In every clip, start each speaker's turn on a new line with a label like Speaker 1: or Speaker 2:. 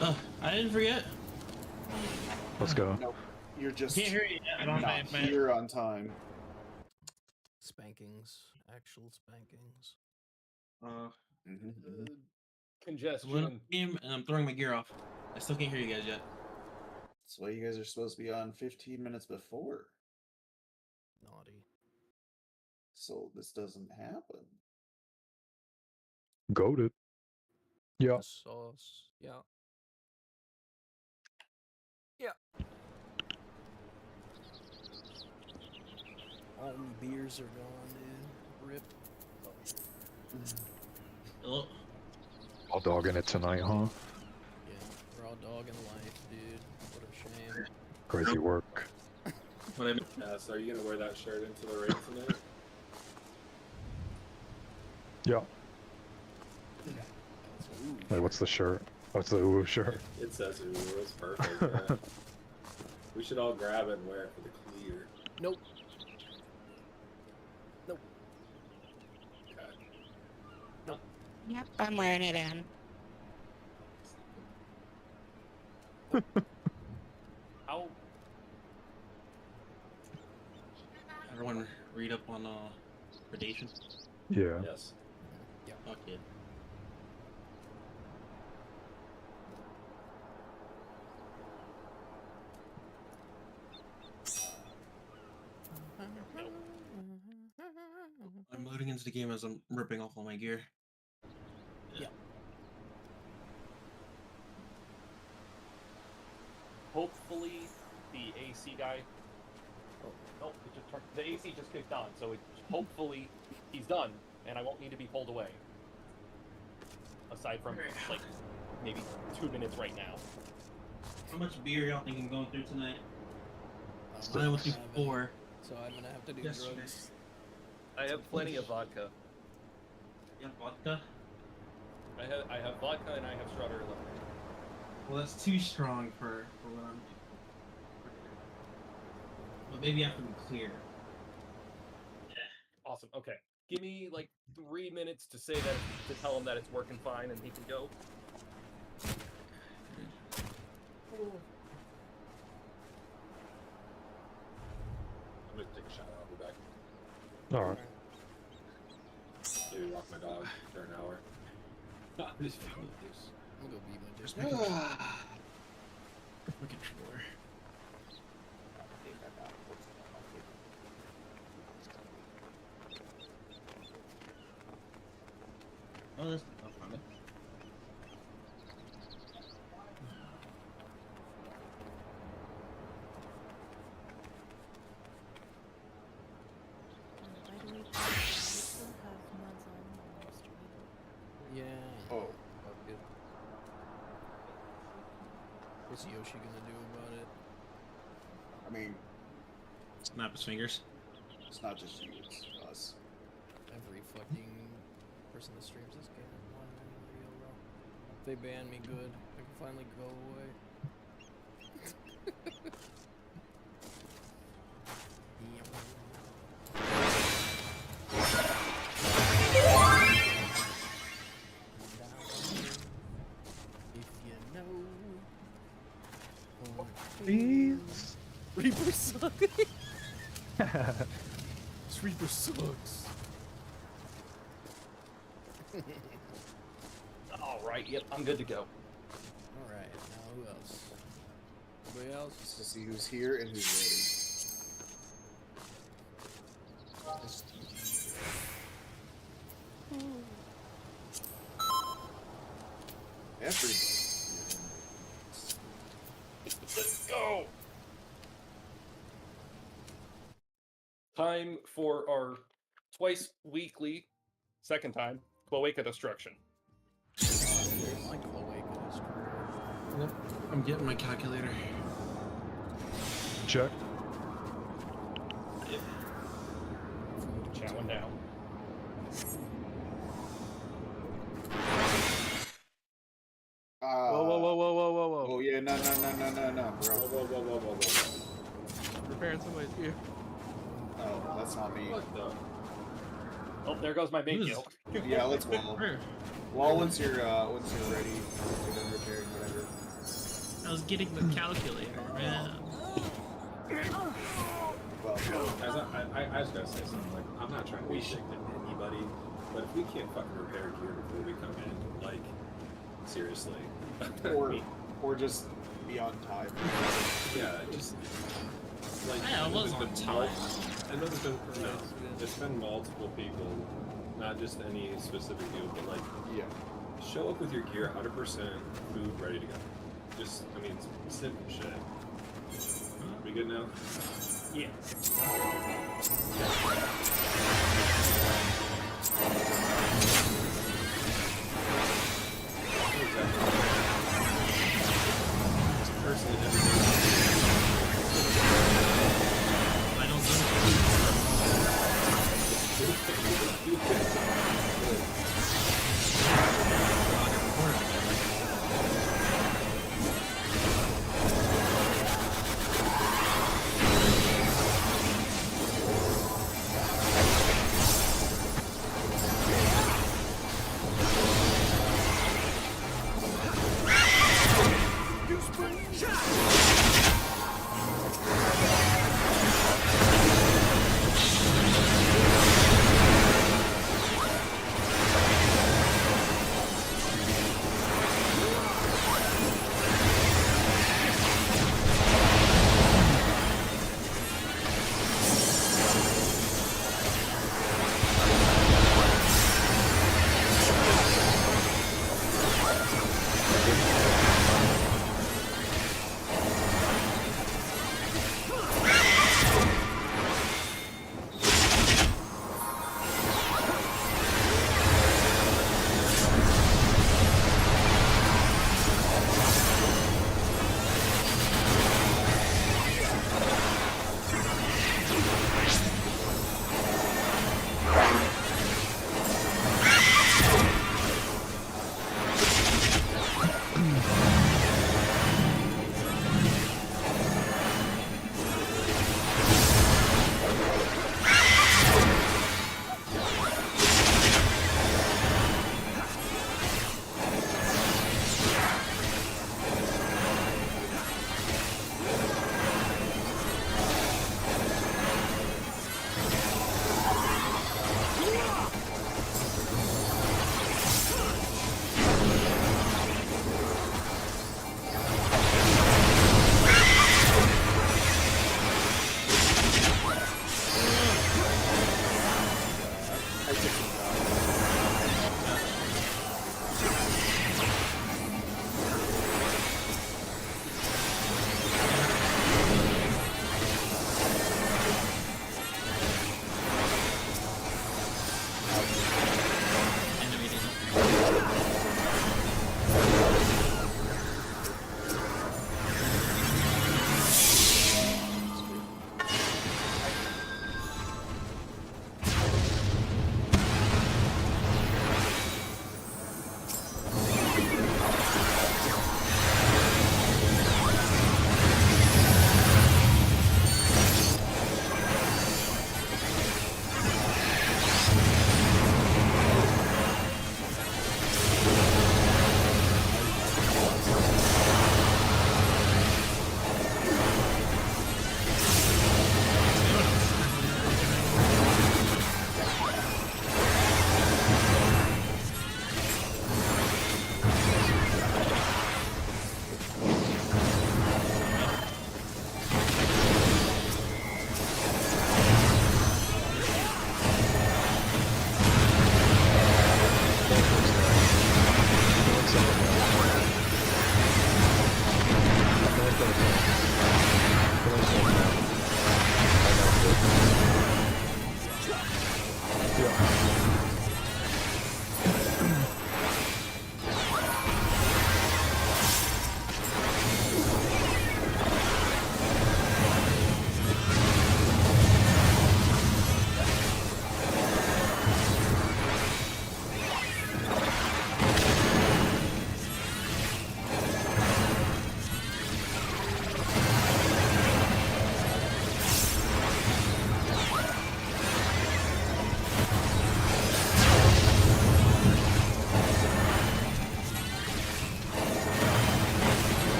Speaker 1: I didn't forget.
Speaker 2: Let's go.
Speaker 3: Nope. You're just
Speaker 1: Can't hear you. I don't
Speaker 3: not
Speaker 1: know.
Speaker 3: here on time.
Speaker 4: Spankings. Actual spankings.
Speaker 5: Congestion.
Speaker 1: Game, and I'm throwing my gear off. I still can't hear you guys yet.
Speaker 3: That's why you guys are supposed to be on 15 minutes before.
Speaker 4: Naughty.
Speaker 3: So this doesn't happen.
Speaker 2: Goated. Yeah.
Speaker 4: The sauce. Yeah. Yeah. All my beers are gone, dude. Rip.
Speaker 1: Hello?
Speaker 2: All dogging it tonight, huh?
Speaker 4: Yeah, raw dog in life, dude. What a shame.
Speaker 2: Crazy work.
Speaker 1: What I mean?
Speaker 5: So are you gonna wear that shirt into the race tonight?
Speaker 2: Yeah. Wait, what's the shirt? What's the ooh shirt?
Speaker 5: It says ooh, it's perfect. Yeah. We should all grab it and wear it for the clear.
Speaker 4: Nope. Nope.
Speaker 5: Okay.
Speaker 4: Nope.
Speaker 6: Yep, I'm wearing it in.
Speaker 5: How?
Speaker 1: Everyone read up on predation.
Speaker 2: Yeah.
Speaker 5: Yes.
Speaker 4: Yeah.
Speaker 1: Fuck it. I'm loading into the game as I'm ripping off all my gear.
Speaker 4: Yeah.
Speaker 7: Hopefully, the AC guy. Oh, nope, it just turned. The AC just kicked on, so hopefully he's done, and I won't need to be pulled away. Aside from like maybe 2 minutes right now.
Speaker 1: How much beer y'all think I'm going through tonight?
Speaker 4: I
Speaker 1: I went through 4.
Speaker 4: So I'm gonna have to do
Speaker 1: Yesterday.
Speaker 4: drugs.
Speaker 7: I have plenty of vodka.
Speaker 1: You have vodka?
Speaker 7: I have vodka and I have strawberry lemonade.
Speaker 1: Well, that's too strong for what I'm. But maybe I have to be clear.
Speaker 7: Awesome. Okay, give me like 3 minutes to say that to tell him that it's working fine and he can go.
Speaker 5: I'm gonna take a shower. I'll be back.
Speaker 2: Alright.
Speaker 5: Maybe walk my dog for an hour.
Speaker 1: I'm just feeling this.
Speaker 4: I'm gonna go beat my
Speaker 1: Where's
Speaker 4: dick.
Speaker 1: my controller? Oh, that's not funny.
Speaker 8: By the way, we still have mods on the stream.
Speaker 4: Yeah.
Speaker 3: Oh.
Speaker 4: Fuck it. What's Yoshi gonna do about it?
Speaker 3: I mean,
Speaker 1: Snap his fingers.
Speaker 3: it's not just you, it's us.
Speaker 4: Every fucking person that streams this game is one YOLO. If they ban me, good. I can finally go away. If you know.
Speaker 2: Please.
Speaker 4: Reaper sucks. This Reaper sucks.
Speaker 7: All right. Yep, I'm good to go.
Speaker 4: Alright, now who else? Anybody
Speaker 3: To
Speaker 4: else?
Speaker 3: see who's here and who's ready. Everybody.
Speaker 7: Let's go. Time for our twice weekly, second time, Cloaca Destruction.
Speaker 4: My cloaca is true.
Speaker 1: Yep. I'm getting my calculator.
Speaker 2: Check.
Speaker 7: Chowing down.
Speaker 3: Whoa,
Speaker 9: Whoa, whoa, whoa, whoa, whoa, whoa.
Speaker 3: Oh yeah, no, bro.
Speaker 5: Whoa.
Speaker 9: Repairing somebody's gear.
Speaker 3: No, that's not me.
Speaker 5: What the?
Speaker 7: Oh, there goes my main
Speaker 1: Who's-
Speaker 7: kill.
Speaker 3: Yeah, let's wall.
Speaker 1: Where?
Speaker 3: Wall once you're ready, you're done repairing whatever.
Speaker 1: I was getting the calculator, man.
Speaker 3: Well,
Speaker 5: Guys, I just gotta say something. Like, I'm not trying to be sick to anybody, but if we can't fucking repair gear before we come in, like, seriously.
Speaker 3: or just be on time.
Speaker 5: Yeah, just like
Speaker 1: Yeah, I was on time.
Speaker 5: I know there's been multiple people, not just any specific people, but like
Speaker 3: Yeah.
Speaker 5: show up with your gear 100%, food ready to go. Just, I mean, simple shit. We good now?
Speaker 1: Yeah.
Speaker 5: Personally, everything.
Speaker 1: I don't
Speaker 10: Shot!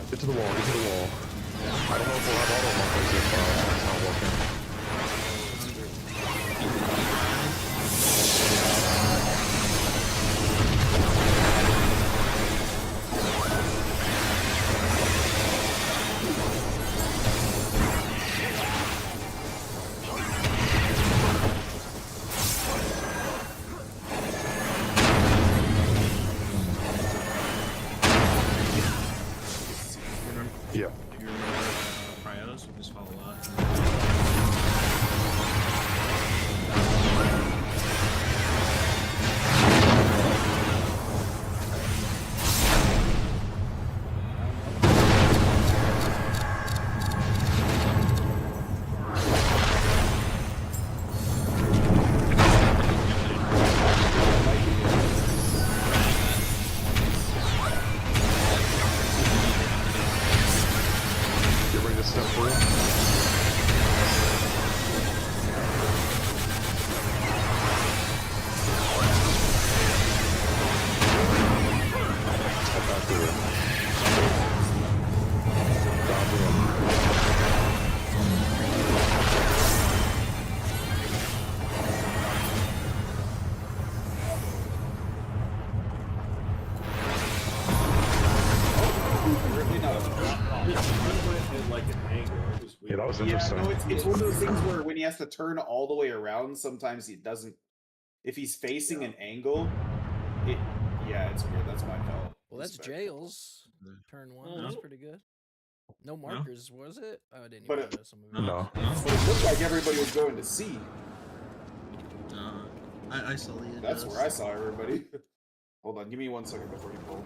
Speaker 2: Get to the wall, get to the wall. I don't know if we'll have auto markers if it's not working. Yeah.
Speaker 1: If you remember Prios, we just follow that.
Speaker 2: Get ready to step through. Step back through it. Dodge in.
Speaker 3: Really not.
Speaker 5: At like an angle. It was
Speaker 2: Yeah,
Speaker 5: weird.
Speaker 2: that was
Speaker 3: Yeah,
Speaker 2: interesting.
Speaker 3: no, it's one of those things where when he has to turn all the way around, sometimes he doesn't. If he's facing an angle, it's weird. That's my fault.
Speaker 4: Well, that's
Speaker 3: Respect.
Speaker 4: jails. Turn 1. That's pretty good. No markers, was it? Oh, I didn't
Speaker 3: But
Speaker 4: even
Speaker 3: it-
Speaker 4: notice some of it.
Speaker 2: No.
Speaker 3: But it looked like everybody was going to C.
Speaker 1: I saw the
Speaker 3: That's where I saw everybody. Hold on, give me 1 second before you pull.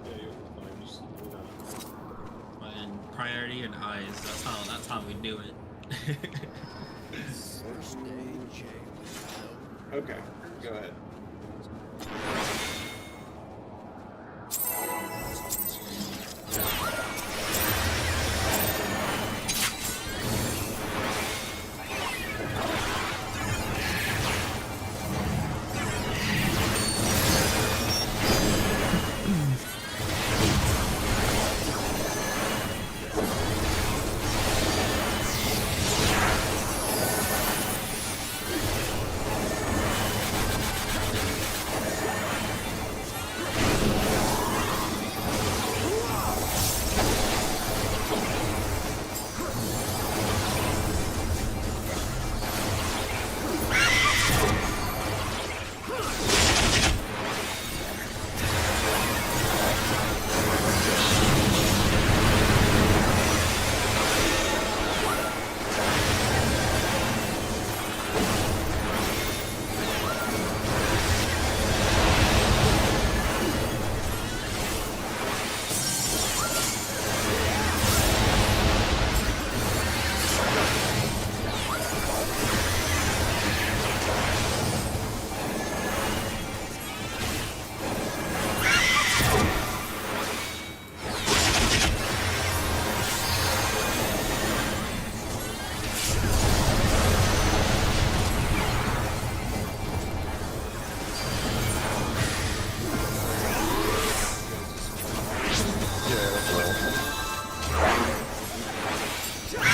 Speaker 5: Yeah, you're fine. Just hold on.
Speaker 1: And priority and eyes. That's how we do it.
Speaker 4: First day jail.
Speaker 3: Okay, go ahead.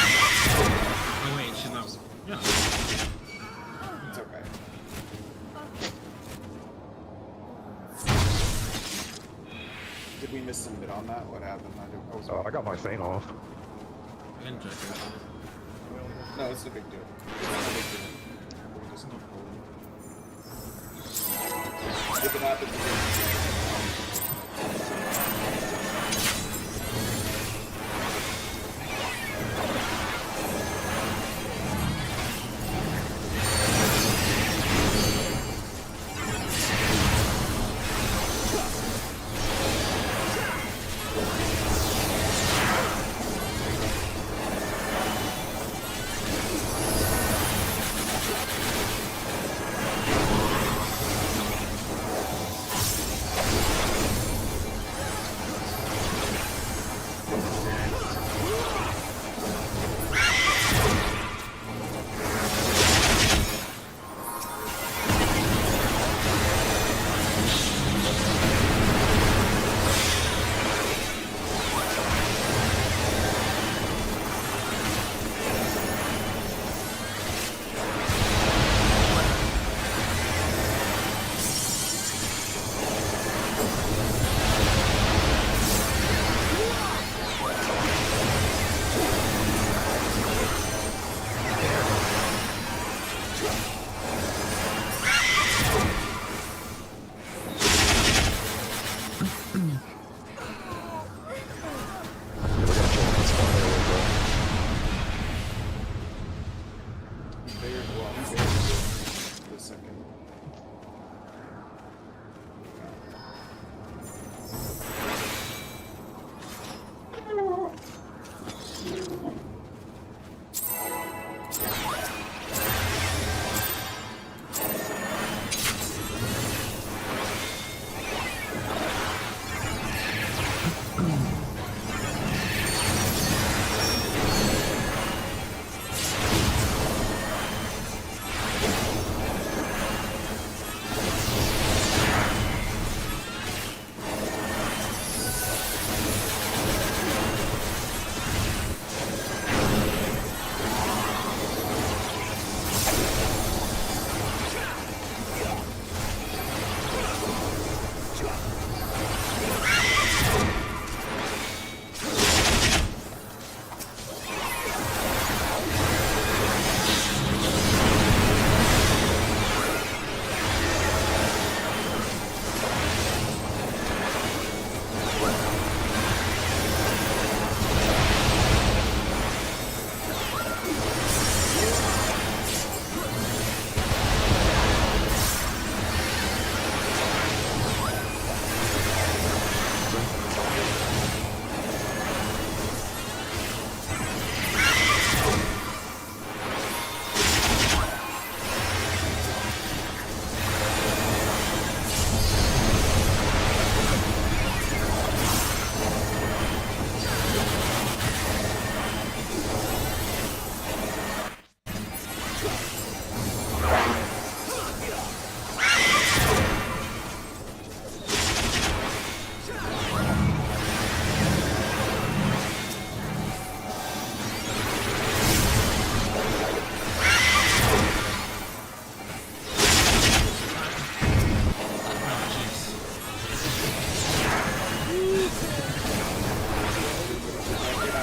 Speaker 1: Oh wait, she's not. Yeah.
Speaker 3: It's okay. Did we miss some bit on that? What happened?
Speaker 2: I got my feint off.
Speaker 1: I can check it.
Speaker 3: No, it's no big deal. It's no big deal. We just keep rolling. If it happens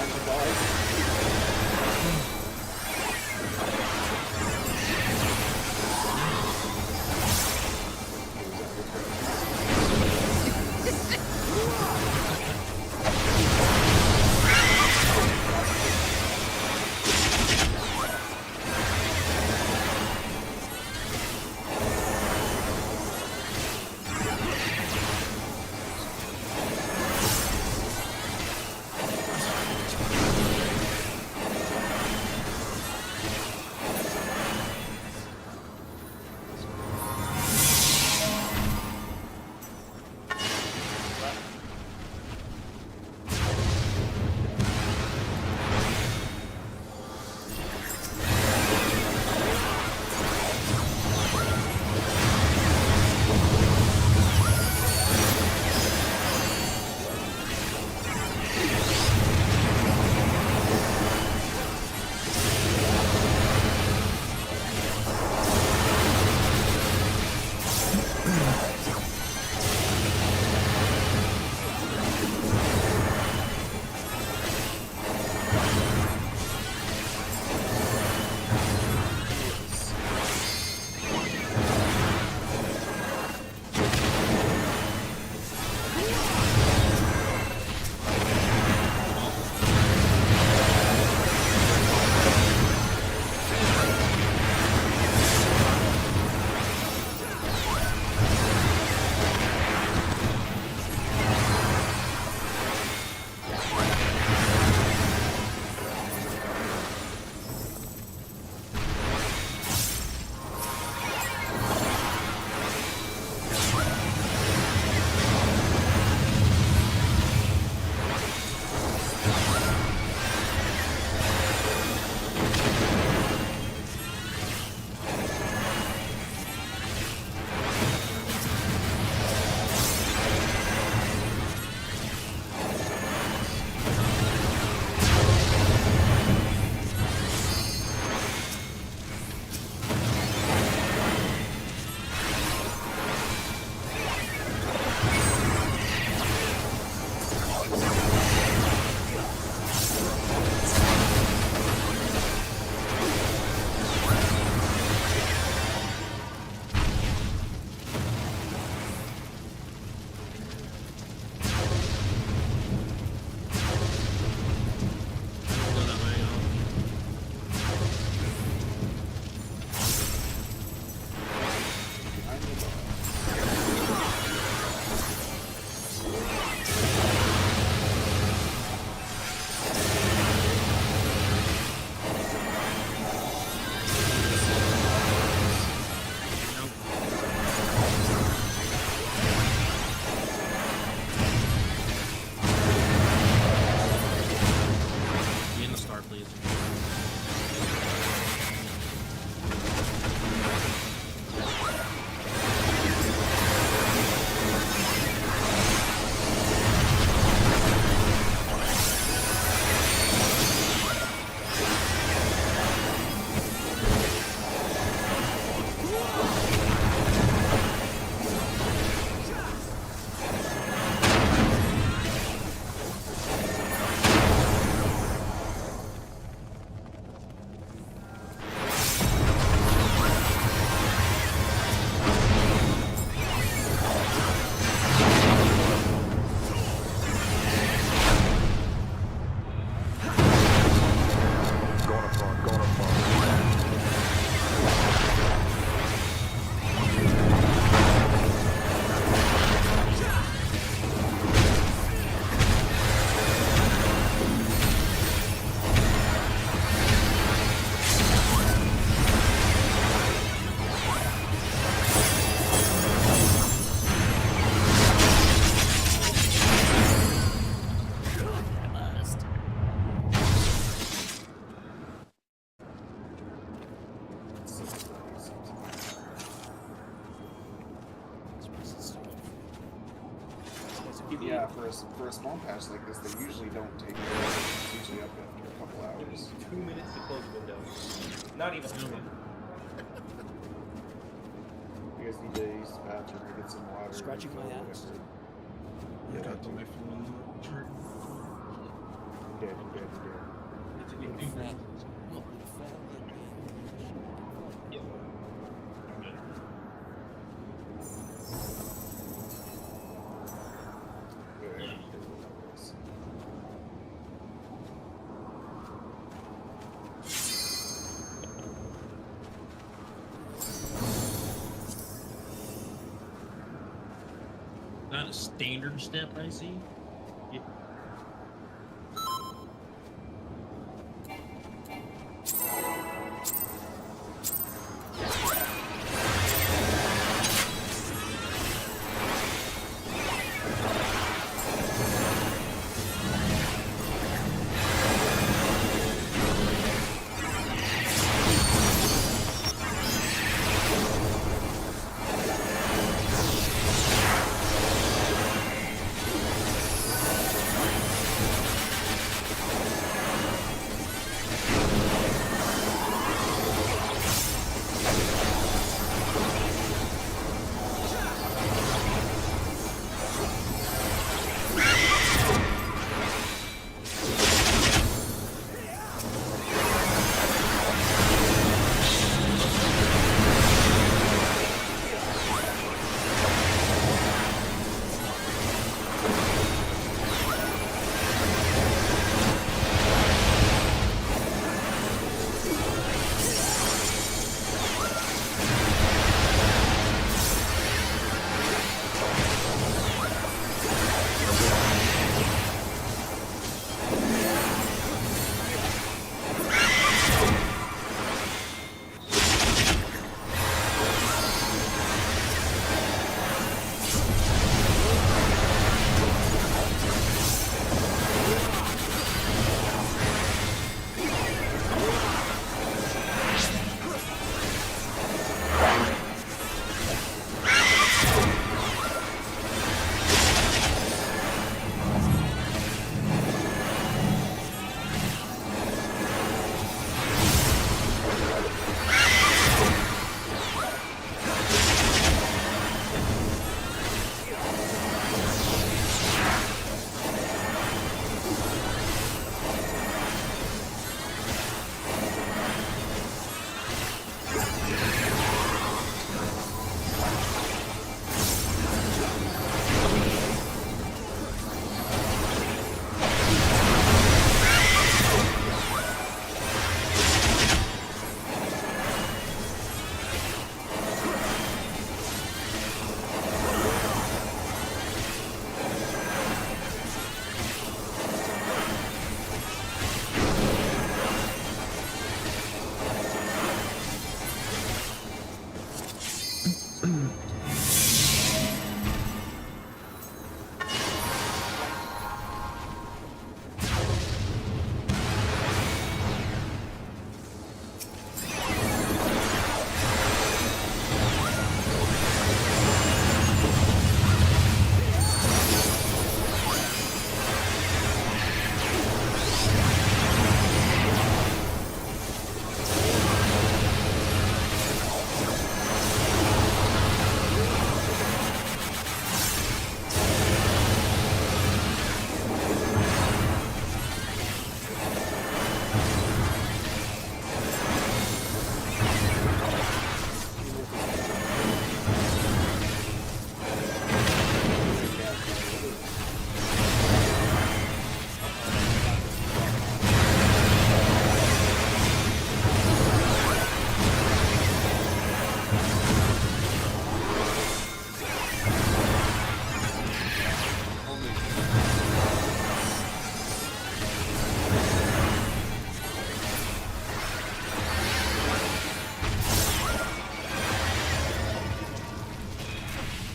Speaker 3: round of applause. Yeah, for a small patch like this, they usually don't take it. It's usually up after a couple hours.
Speaker 7: 2 minutes to close the window. Not even a minute.
Speaker 3: You guys need to use the bathroom or get some water.
Speaker 4: Scratching my ass.
Speaker 3: Yeah,
Speaker 1: got my phone charged.
Speaker 3: good.
Speaker 5: It's a good thing.
Speaker 1: Not a standard step, I see.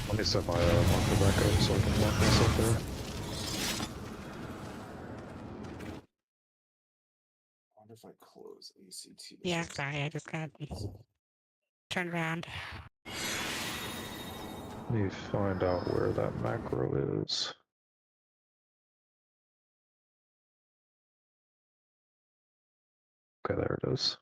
Speaker 2: Let me set my marker back up so I can block myself there.
Speaker 3: I wonder if I close ACT.
Speaker 6: Yeah, sorry, I just got turned around.
Speaker 2: Let me find out where that macro is. Okay, there it is.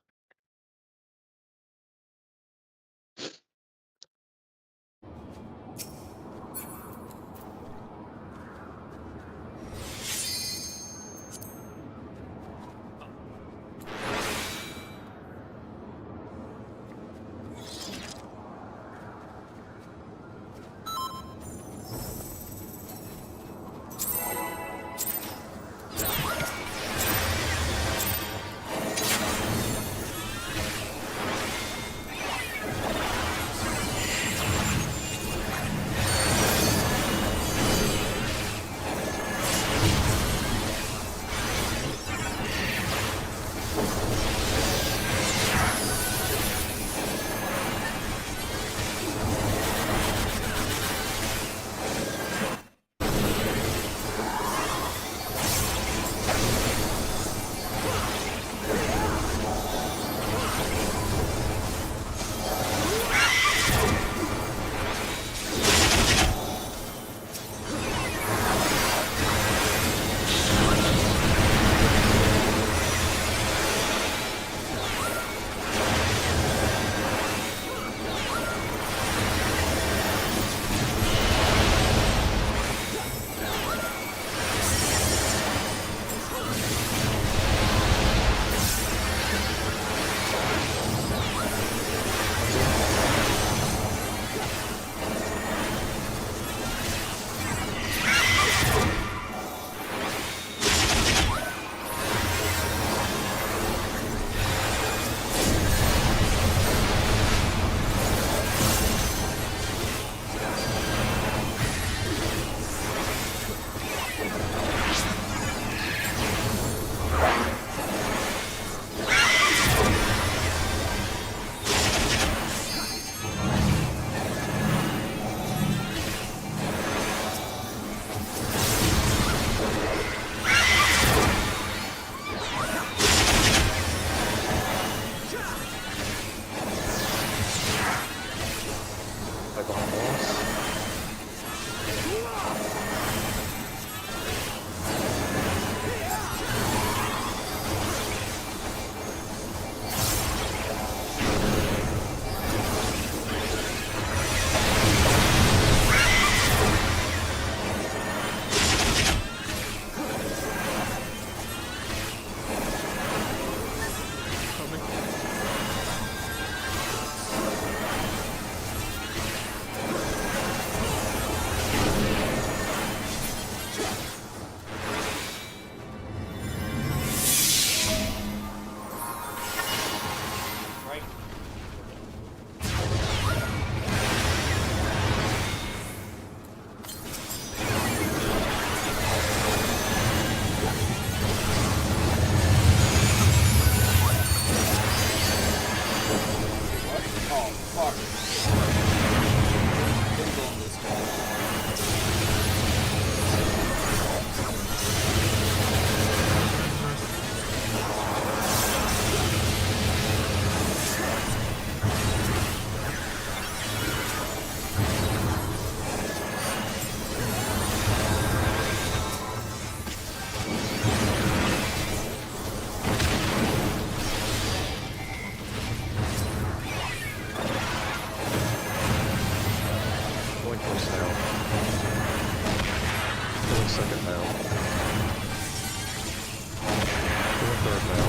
Speaker 2: third now.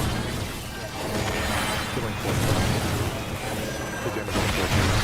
Speaker 2: Killing 4. Again, about 14.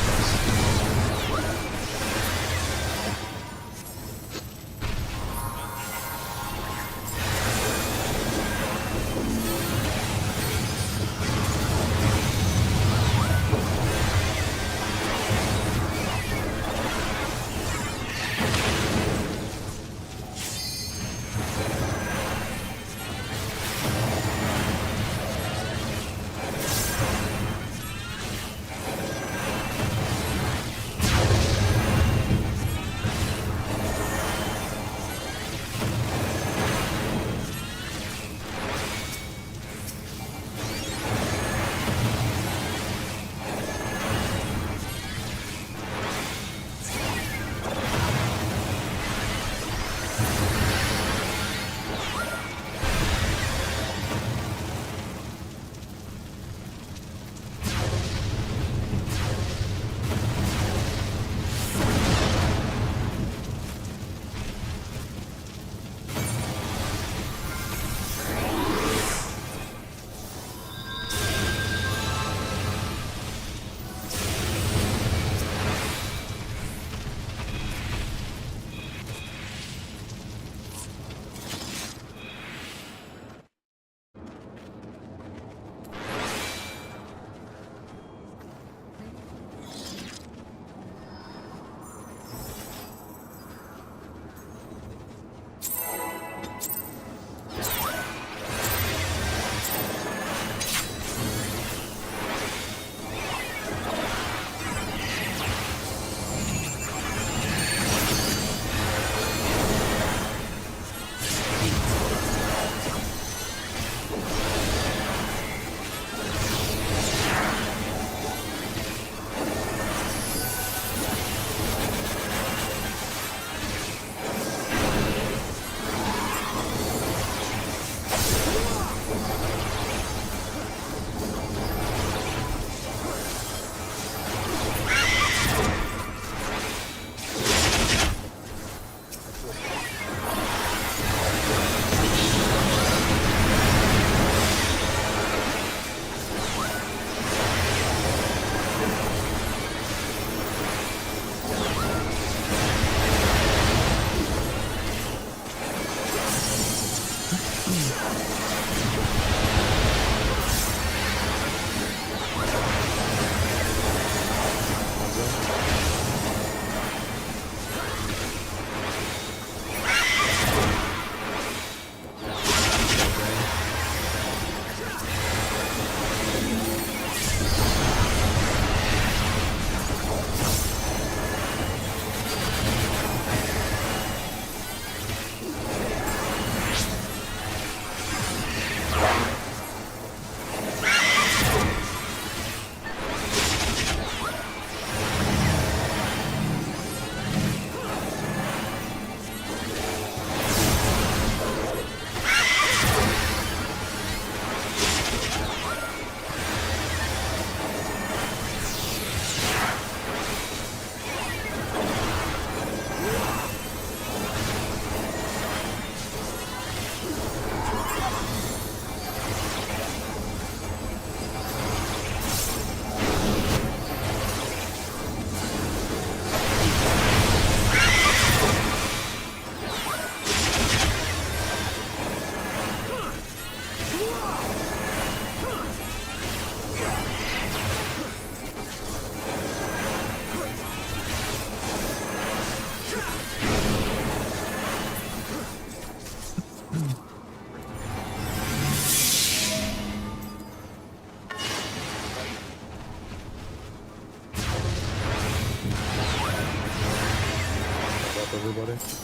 Speaker 2: everybody.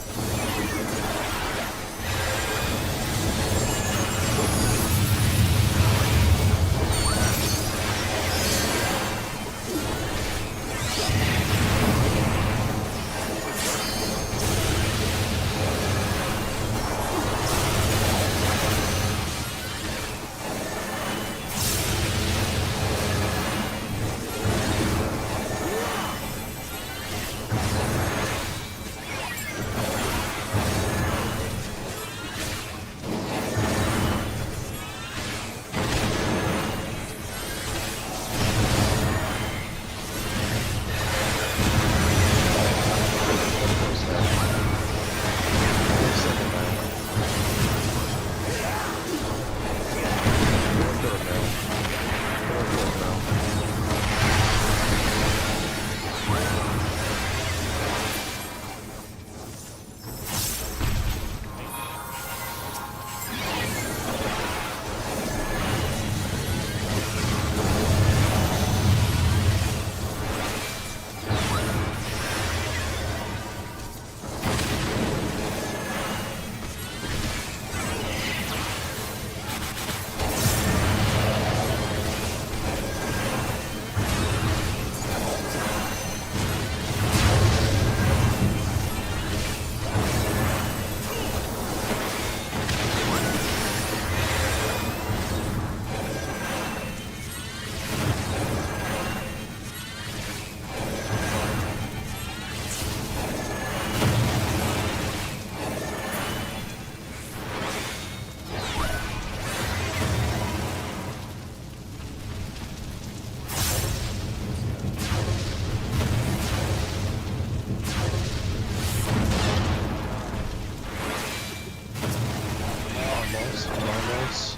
Speaker 2: close.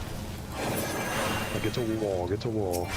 Speaker 2: Like, get to wall, get to wall.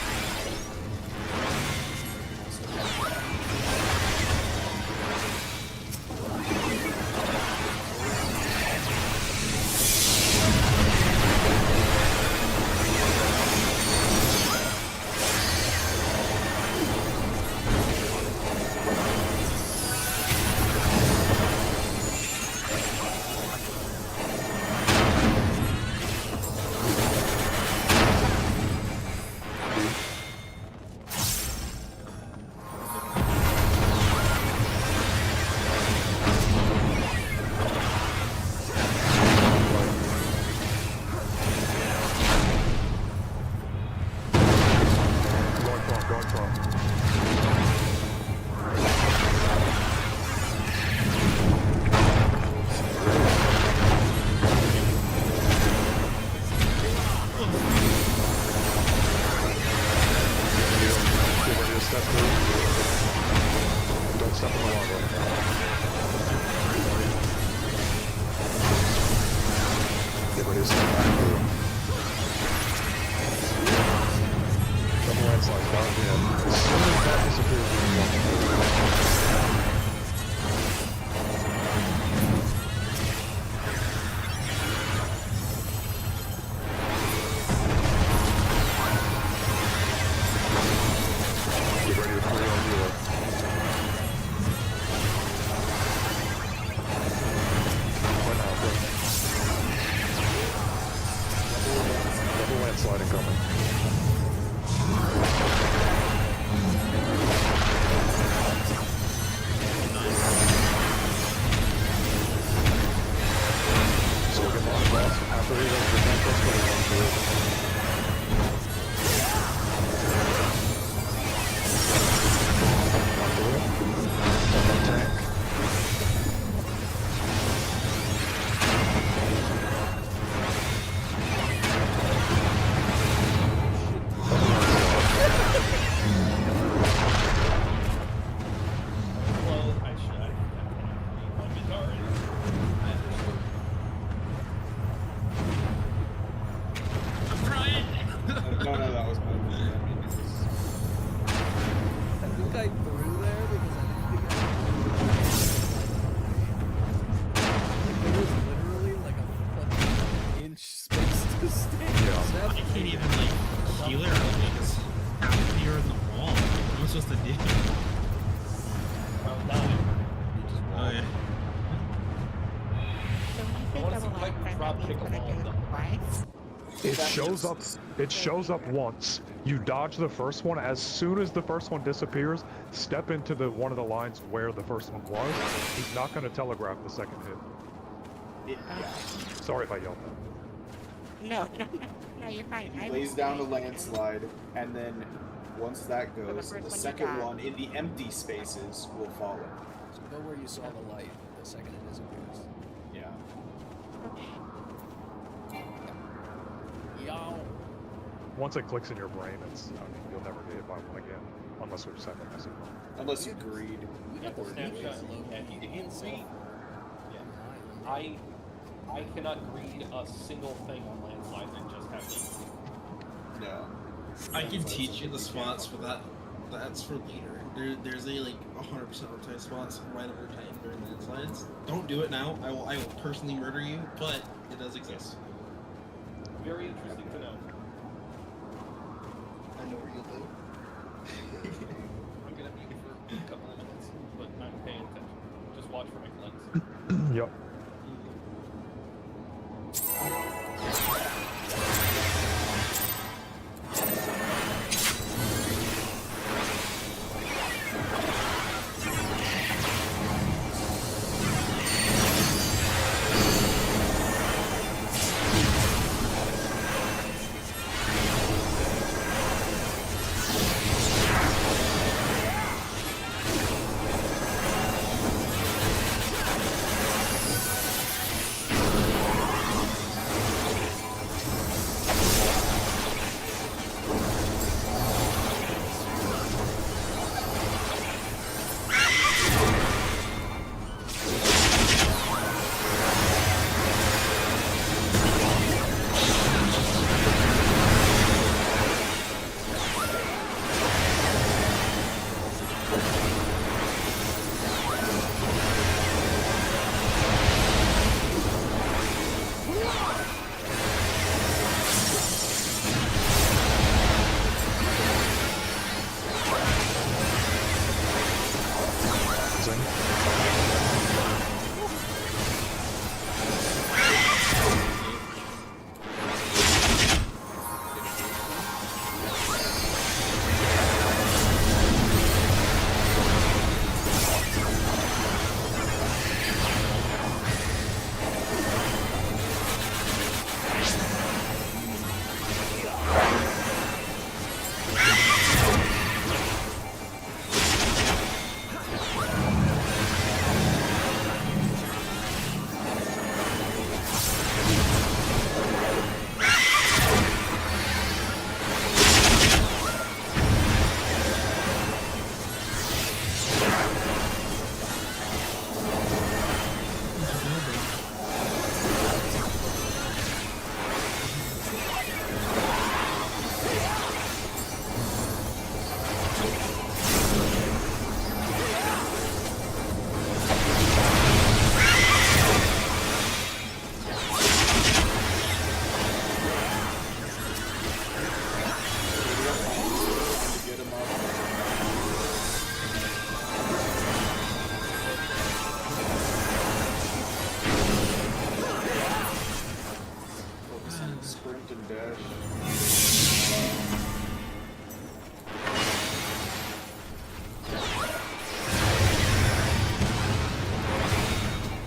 Speaker 2: It shows up once. You dodge the first one. As soon as the first one disappears, step into one of the lines where the first one was. He's not going to telegraph the second hit. Sorry if I yelled that.
Speaker 6: No, you're fine.
Speaker 3: He lays down a landslide, and then once that goes, the second one in the empty spaces will follow.
Speaker 4: So go where you saw the light the second it disappears.
Speaker 3: Yeah.
Speaker 4: Yow.
Speaker 2: Once it clicks in your brain, you'll never get hit by one again, unless we just have a message.
Speaker 3: Unless you greed.
Speaker 7: We got the snapshot. And you can see. Yeah. I cannot greed a single thing on landslide and just have to.
Speaker 3: No.
Speaker 1: I can teach you the spots for that. That's for later. There's a like 100% rotate spots right over time during landslides. Don't do it now. I will personally murder you, but it does exist.
Speaker 7: Very interesting to know.
Speaker 1: I know where you live.
Speaker 7: I'm gonna mute for a couple of minutes, but I'm paying attention. Just watch for my clicks.
Speaker 2: Yep.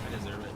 Speaker 1: I deserve it.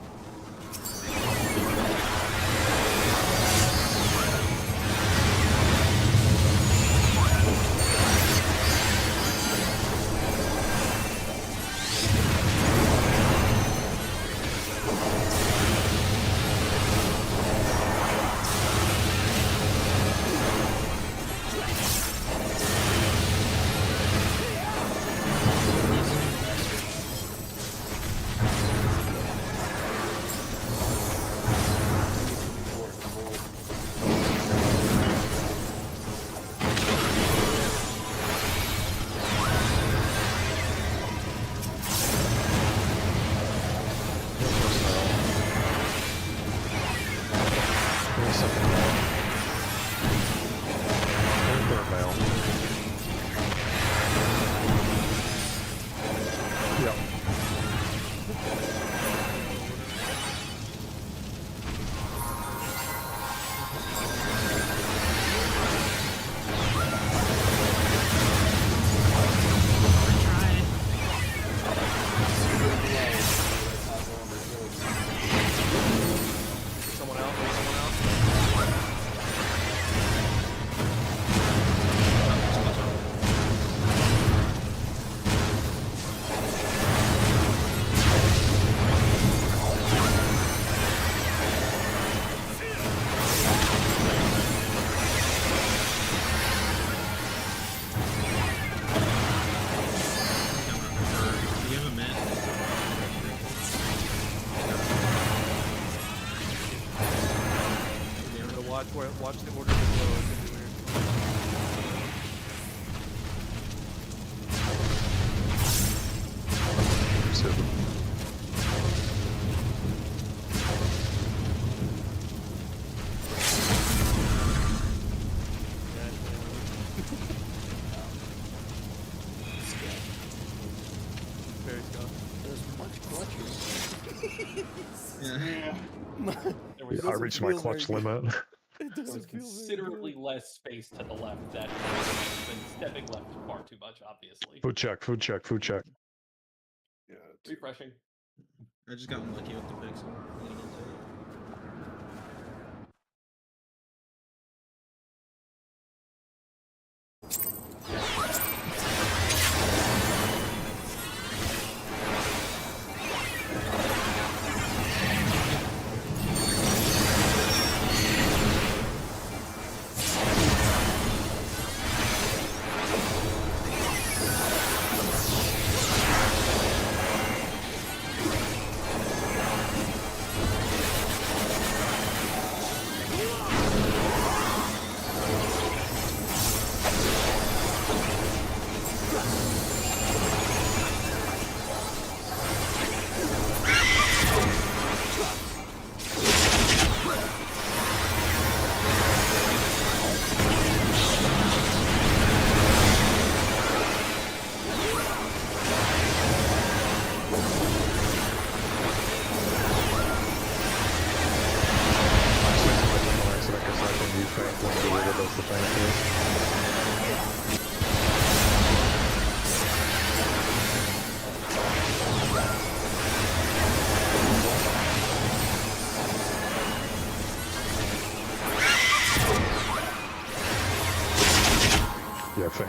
Speaker 9: Someone out? Someone out?
Speaker 1: Do you have a med?
Speaker 9: I'm gonna watch the order to flow. It's gonna be weird. Very tough.
Speaker 4: There's much clutching.
Speaker 1: Yeah.
Speaker 7: There was
Speaker 2: I reached my
Speaker 4: feel very
Speaker 2: clutch
Speaker 4: good.
Speaker 2: limit.
Speaker 4: It
Speaker 7: There was
Speaker 4: doesn't feel very
Speaker 7: considerably
Speaker 4: good.
Speaker 7: less space to the left that has been stepping left far too much, obviously.
Speaker 2: Food check, food check, food check.
Speaker 3: Yeah,
Speaker 7: Refreshing.
Speaker 1: I just got unlucky with the pixel. Leading into it.
Speaker 2: Yeah, fake.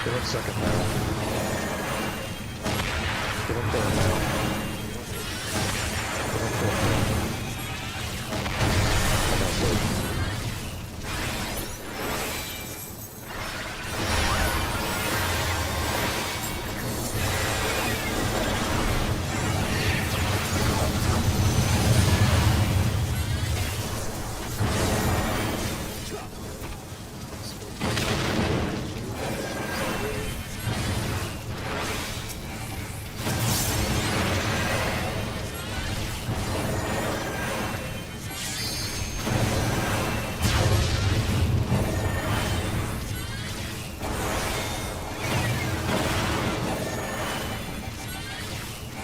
Speaker 2: Give him second now. Give him third now. Give him fourth now. And that's it.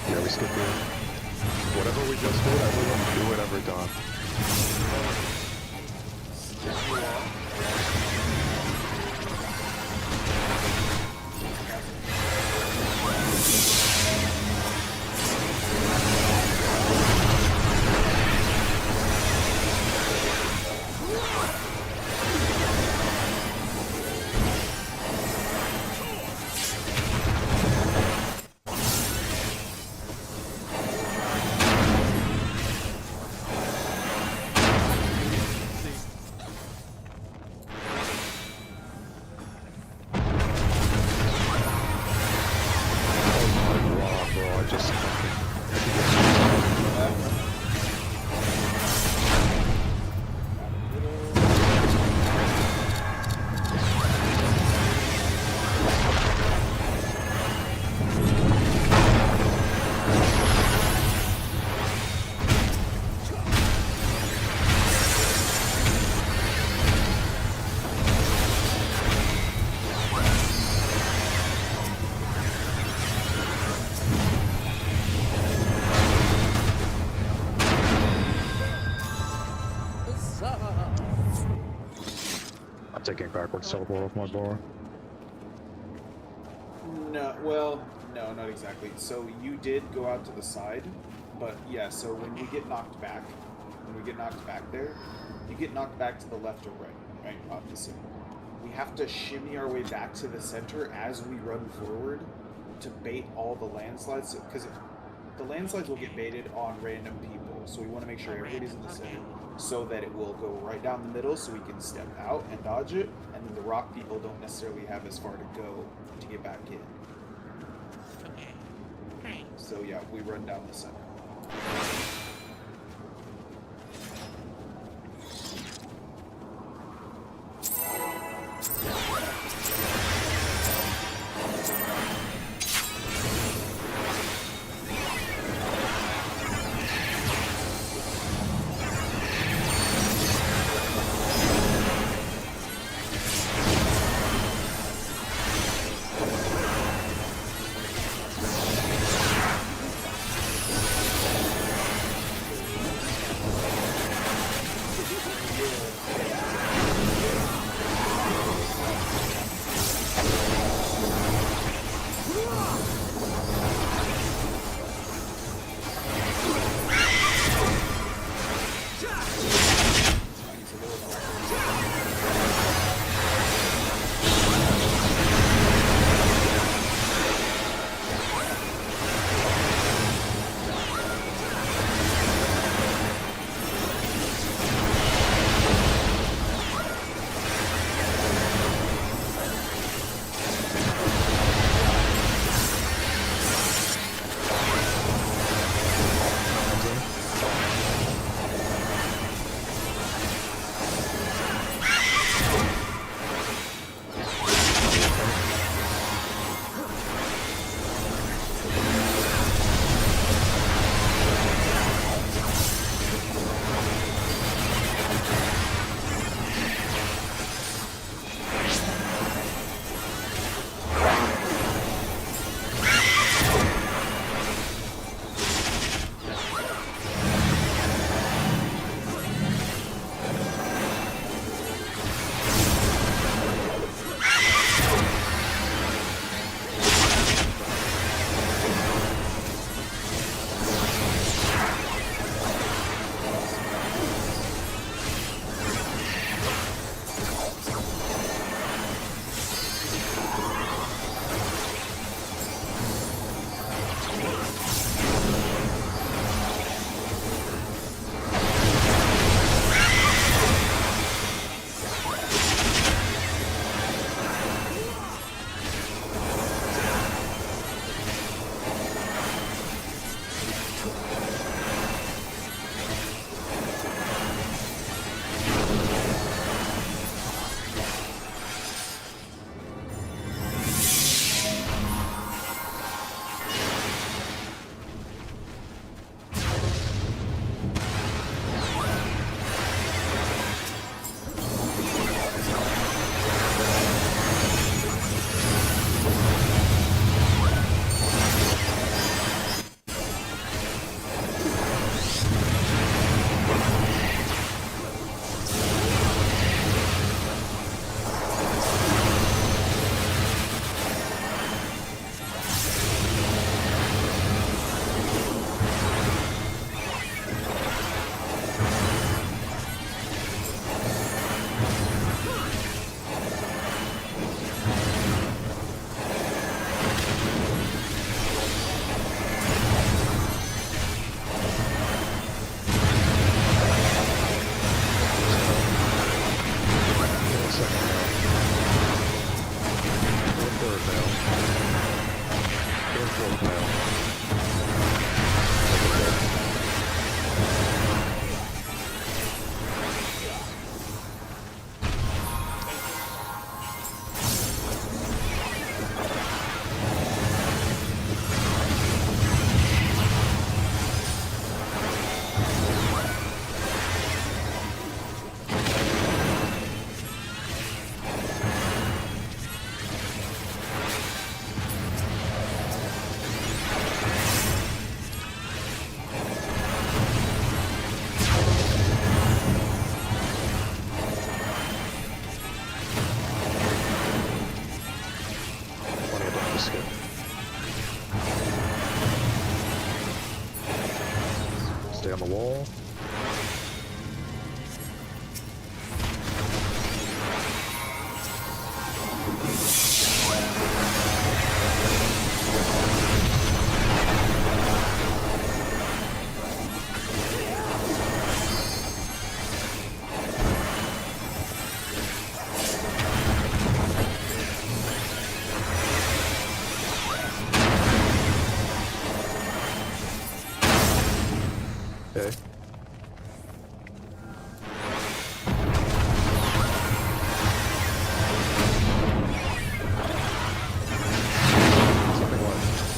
Speaker 2: Yeah, we skip here. Whatever we just did, everyone do it every time. Wow, bro, I just I'm taking backwards teleport off my bar.
Speaker 3: No, well, no, not exactly. So you did go out to the side, but yeah, so when we get knocked back there, you get knocked back to the left or right, opposite. We have to shimmy our way back to the center as we run forward to bait all the landslides, because the landslides will get baited on random people, so we want to make sure everybody's in the center so that it will go right down the middle so we can step out and dodge it, and then the rock people don't necessarily have as far to go to get back in.
Speaker 6: Okay. Right.
Speaker 3: So yeah, we run down the center.
Speaker 2: Stay on the wall. Okay. Something left.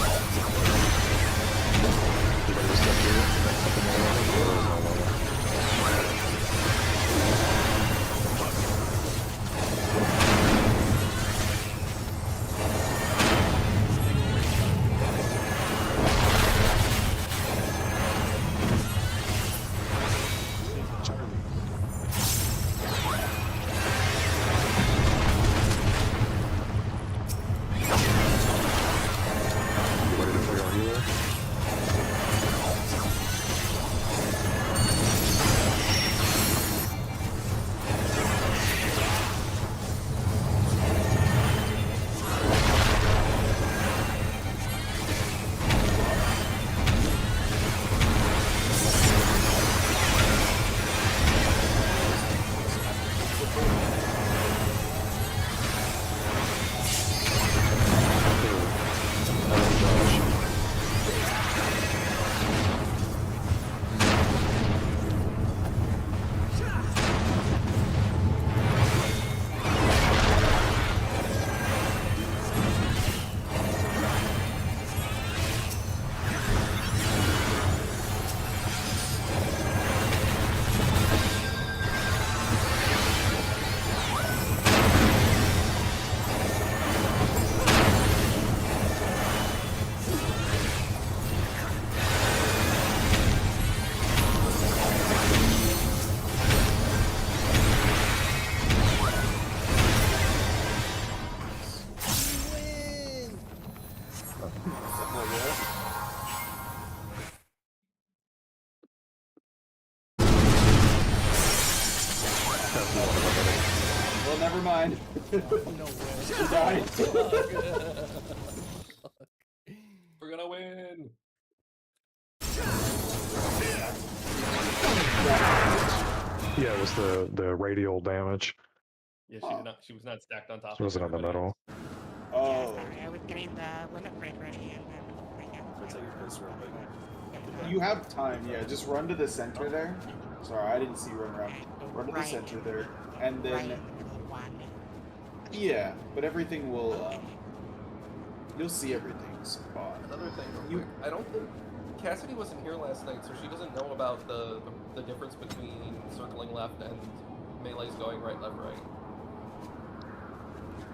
Speaker 2: Don't front. Everybody step here. Next something more level. There is no level. You ready to free our healer?
Speaker 3: Well, never mind.
Speaker 4: No way.
Speaker 3: He died.
Speaker 7: We're gonna win.
Speaker 2: Yeah, it was the radial damage.
Speaker 7: Yeah, she did not. She was not stacked on top.
Speaker 2: It wasn't in the
Speaker 7: everybody
Speaker 2: middle.
Speaker 7: else.
Speaker 6: Yeah,
Speaker 3: Oh,
Speaker 6: sorry, I was getting the limit break ready and then I got
Speaker 5: Let's take your place real quick.
Speaker 3: you have time. Yeah, just run to the center there. Sorry, I didn't see you run around. Run to the center there, and then yeah, but everything will. You'll see everything spawn.
Speaker 7: Another thing, real quick. I don't think Cassidy wasn't here last night, so she doesn't know about the difference between circling left and melees going right, left, right.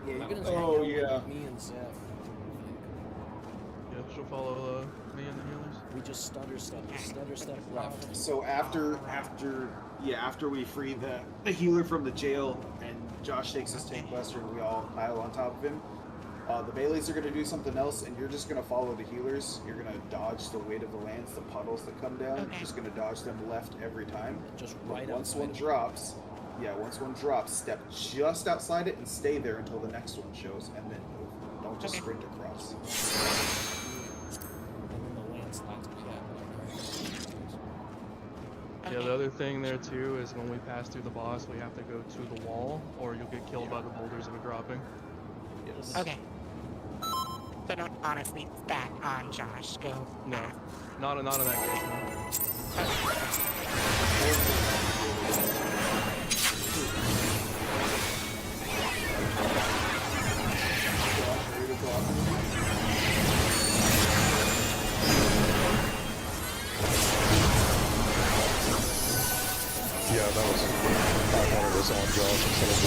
Speaker 4: Yeah, you're gonna
Speaker 3: Oh,
Speaker 4: hang out
Speaker 3: yeah.
Speaker 4: with me and Zeph.
Speaker 9: Yeah, she'll follow me and the healers.
Speaker 4: We just stutter step left.
Speaker 3: So after we free the healer from the jail and Josh takes his tank buster and we all pile on top of him, the Baileys are going to do something else and you're just going to follow the healers. You're going to dodge the weight of the lands, the puddles that come down.
Speaker 6: Okay.
Speaker 3: You're just going to dodge them left every time.
Speaker 4: Just
Speaker 3: But
Speaker 4: right
Speaker 3: once
Speaker 4: outside
Speaker 3: one
Speaker 4: of-
Speaker 3: drops, Yeah, once one drops, step just outside it and stay there until the next one shows, and then move. Don't just
Speaker 6: Okay.
Speaker 3: sprint across.
Speaker 4: And then the landslides will happen.
Speaker 9: Yeah, the other thing there too is when we pass through the boss, we have to go to the wall, or you'll get killed by the boulders that are dropping.
Speaker 3: Yes.
Speaker 6: Okay. So don't honestly stack on Josh. Go.
Speaker 9: No,
Speaker 6: fast.
Speaker 9: not in that case. No.
Speaker 2: Yeah, that was. I wanted this on Josh instead of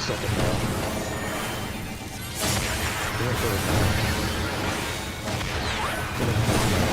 Speaker 2: second now. Doing third now. Doing fourth now.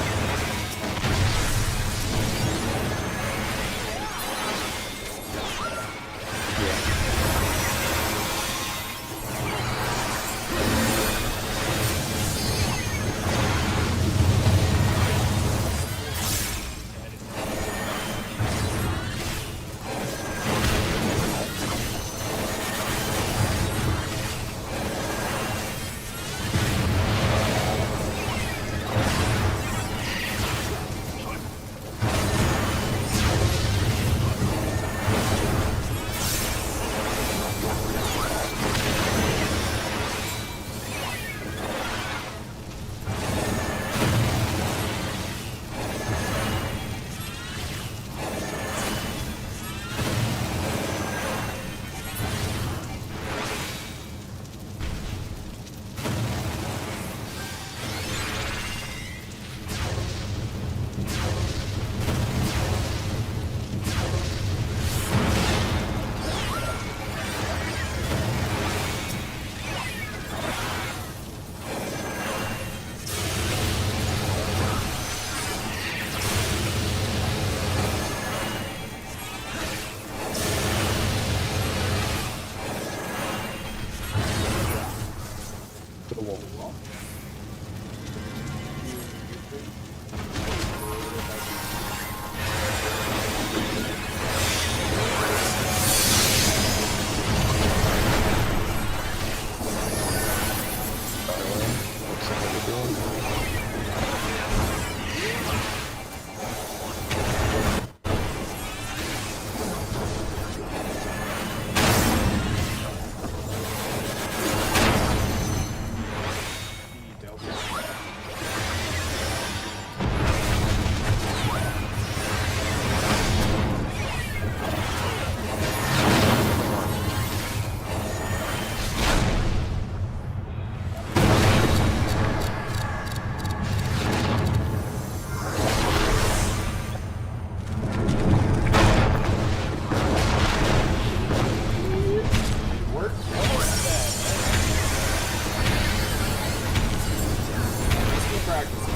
Speaker 3: practicing.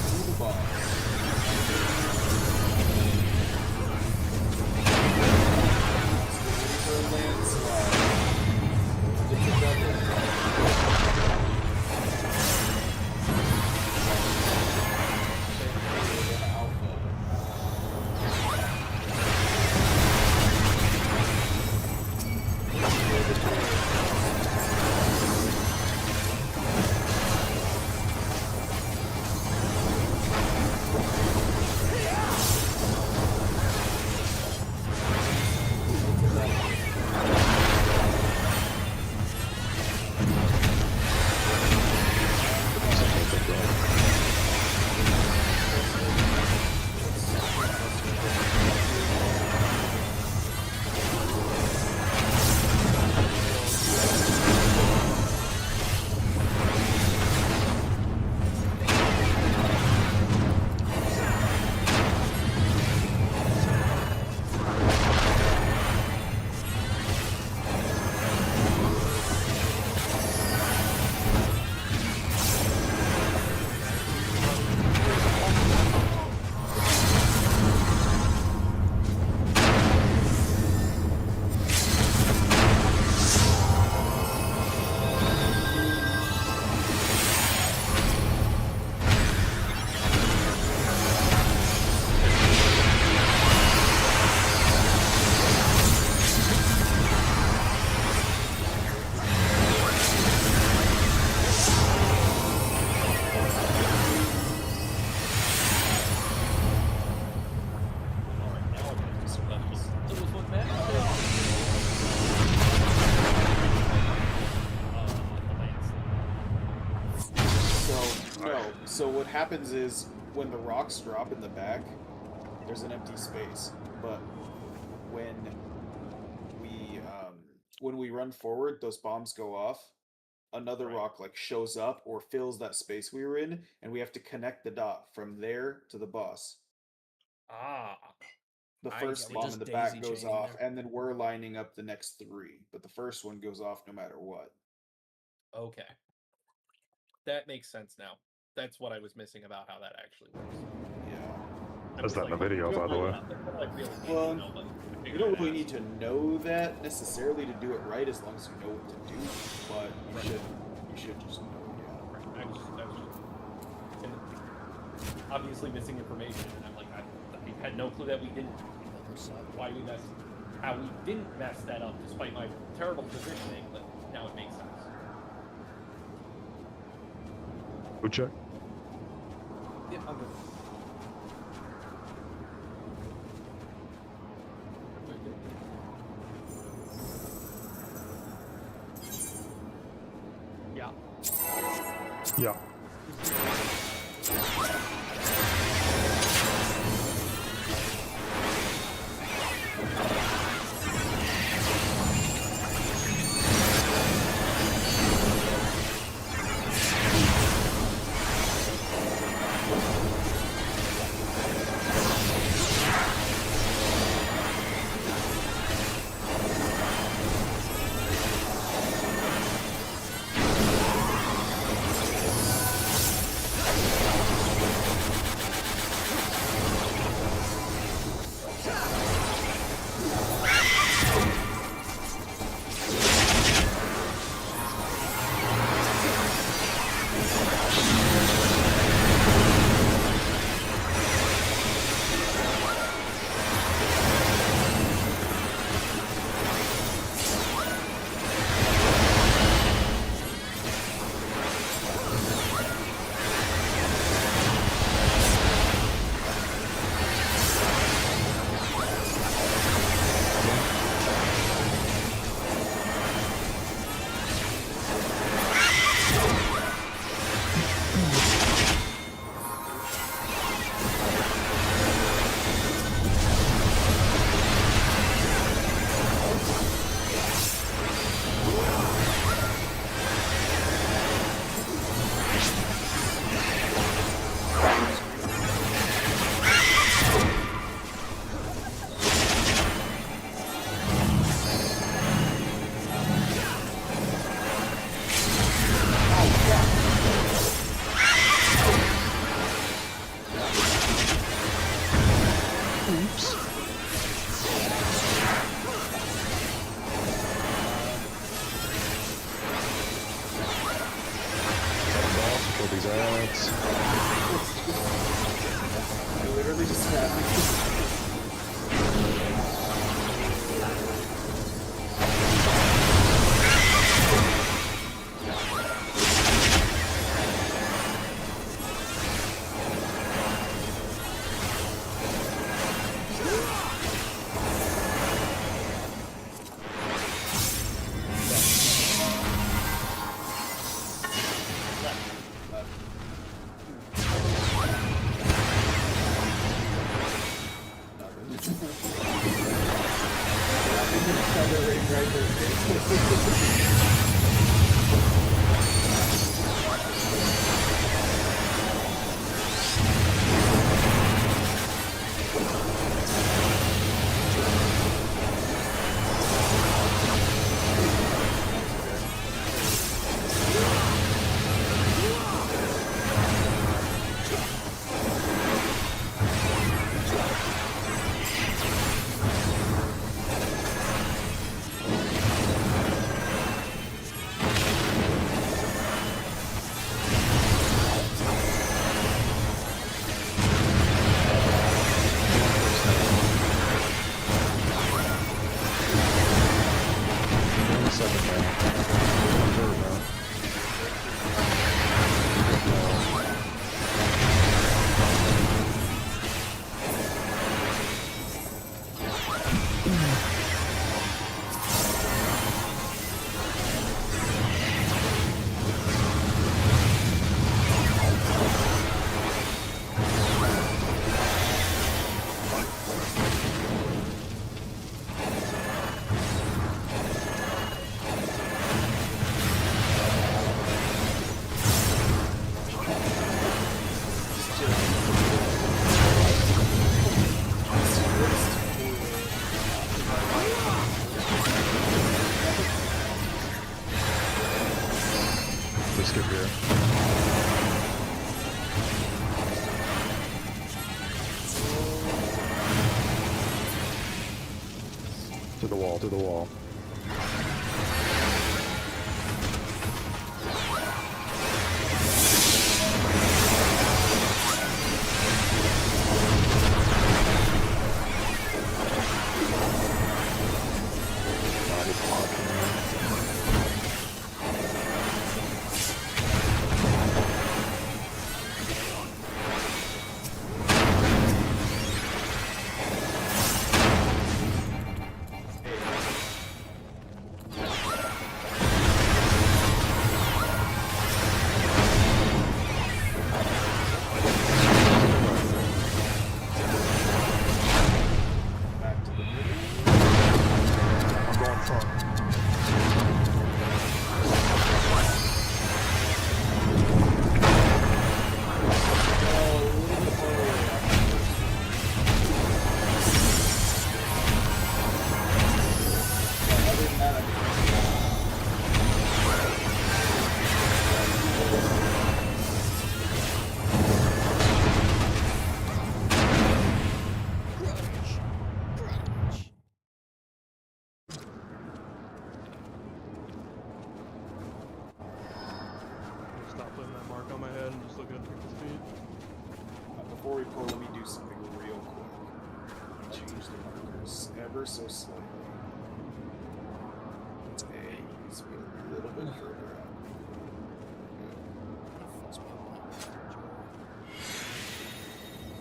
Speaker 3: Through the boss. For a landslide. It's a double. So what happens is when the rocks drop in the back, there's an empty space. But when we run forward, those bombs go off. Another rock like shows up or fills that space we were in, and we have to connect the dot from there to the boss.
Speaker 7: Ah.
Speaker 3: The first bomb in the back goes off, and then we're lining up the next three. But the first one goes off no matter what.
Speaker 7: Okay. That makes sense now. That's what I was missing about how that actually works.
Speaker 3: Yeah.
Speaker 2: There's that in the video, by the way.
Speaker 3: Well, you don't really need to know that necessarily to do it right, as long as you know what to do. But you should just know. Yeah.
Speaker 7: I was just obviously missing information, and I'm like, I had no clue that we didn't. How we didn't mess that up, despite my terrible positioning. But now it makes sense.
Speaker 2: Go check.
Speaker 7: Yeah, I'm good.
Speaker 2: Yeah. Kill these ads.
Speaker 3: I literally just had
Speaker 2: Skip here. To the wall, to the wall.
Speaker 9: Stop putting that mark on my head and just look at people's feet.
Speaker 3: Before we pull, let me do something real quick. Change the markers ever so slightly. Let's A, be a little bit further out.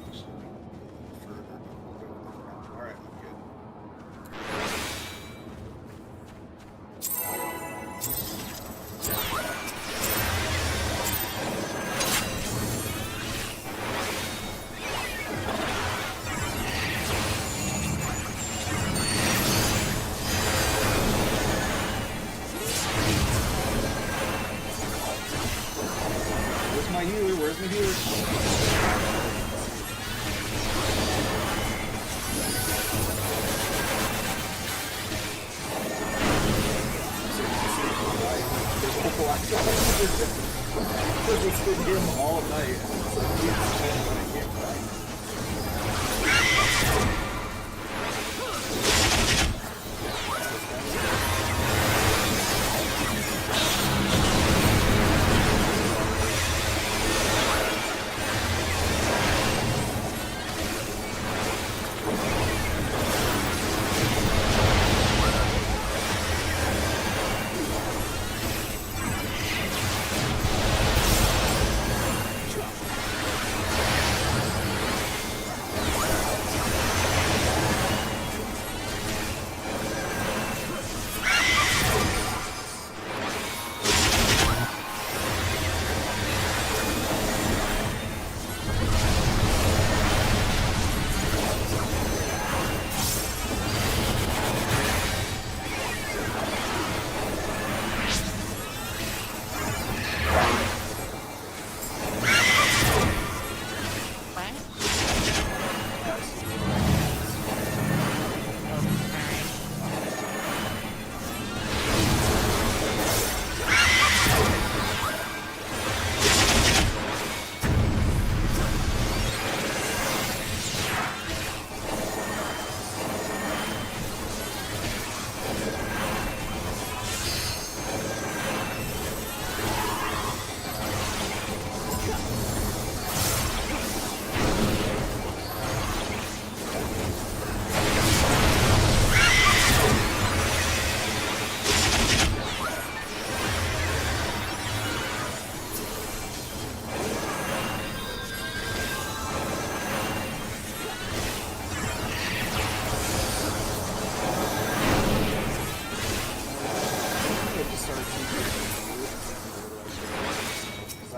Speaker 3: Actually, a little further, but we'll go with that. Alright, I'm good. My healer, where's my healer? It's been him all night. So I can't find.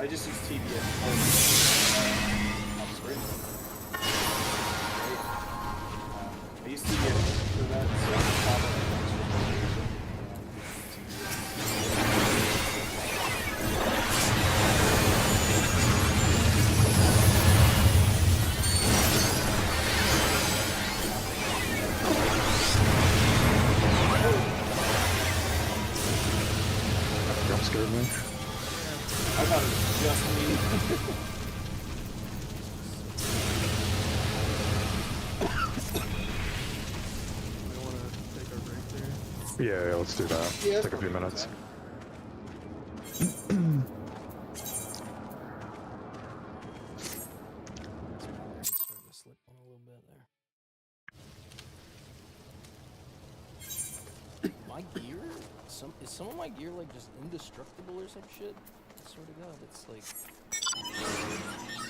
Speaker 3: I just use TBN. I use TBN for that, so I can follow it.
Speaker 2: Jump scared me.
Speaker 3: I thought it was just me.
Speaker 9: We want to take our break there.
Speaker 2: Yeah, let's do that.
Speaker 3: Yeah,
Speaker 2: Take a few minutes.
Speaker 4: Starting to slip on a little bit there. My gear? Is some of my gear like just indestructible or some shit? I swear to God, it's like.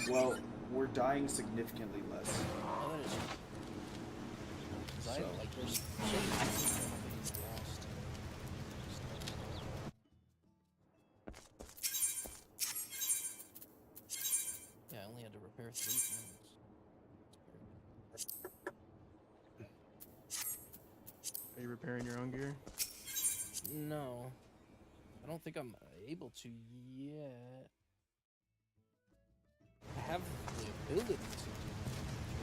Speaker 3: Well, we're dying significantly less.
Speaker 4: Oh, that is. Cause I
Speaker 3: So.
Speaker 4: like there's certain things that I'm getting lost. Yeah, I only had to repair 3 things.
Speaker 9: Are you repairing your own gear?
Speaker 4: No, I don't think I'm able to yet. I have the ability to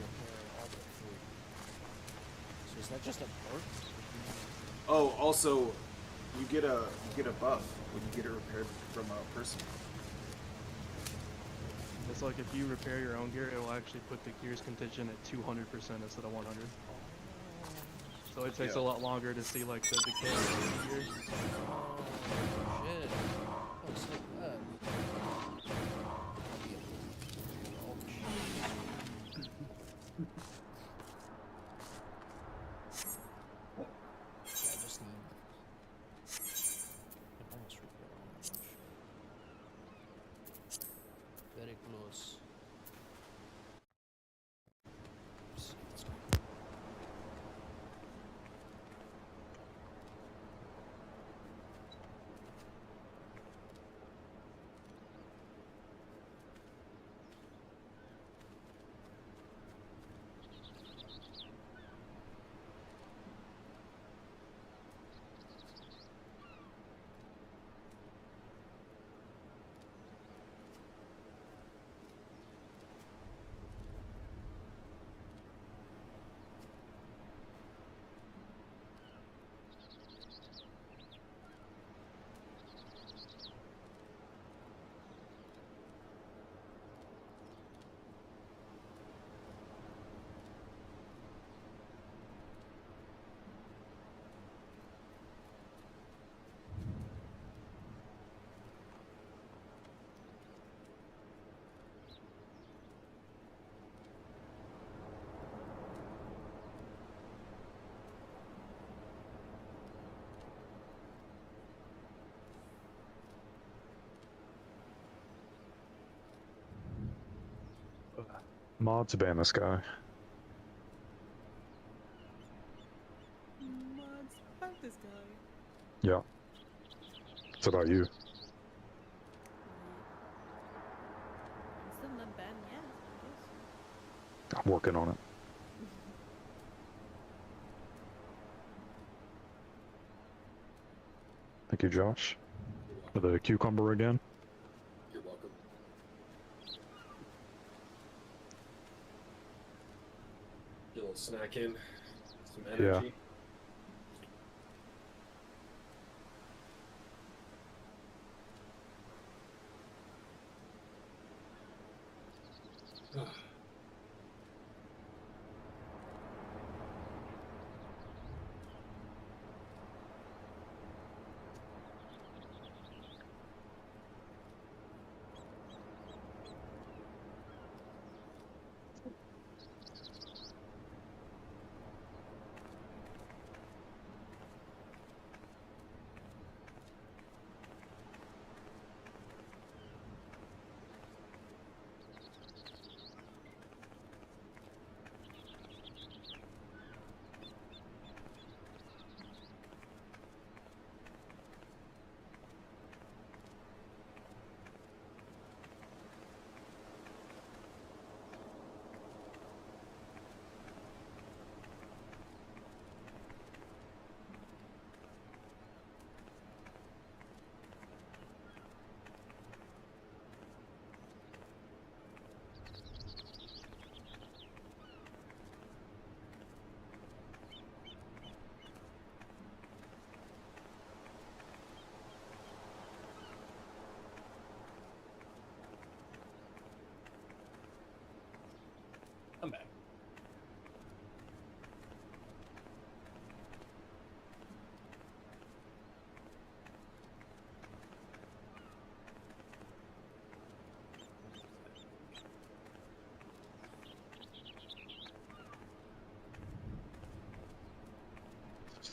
Speaker 4: repair all but 3. So is that just a perk?
Speaker 3: Oh, also, you get a buff when you get it repaired from a person.
Speaker 9: It's like if you repair your own gear, it will actually put the gear's condition at 200% instead of 100. So it takes a lot longer to see like the decay of the gear.
Speaker 4: Oh shit! Oh, sick that. Yeah, I just need. I almost repair all my own shit. Very close. Let's see, let's go.
Speaker 2: Mods ban this guy.
Speaker 8: Mods, fuck this guy.
Speaker 2: Yeah. It's about you.
Speaker 8: I'm still not banned yet, I guess.
Speaker 2: I'm working on it. Thank you, Josh. For the cucumber again.
Speaker 5: You're welcome. Get a little snack in, some energy. Yeah.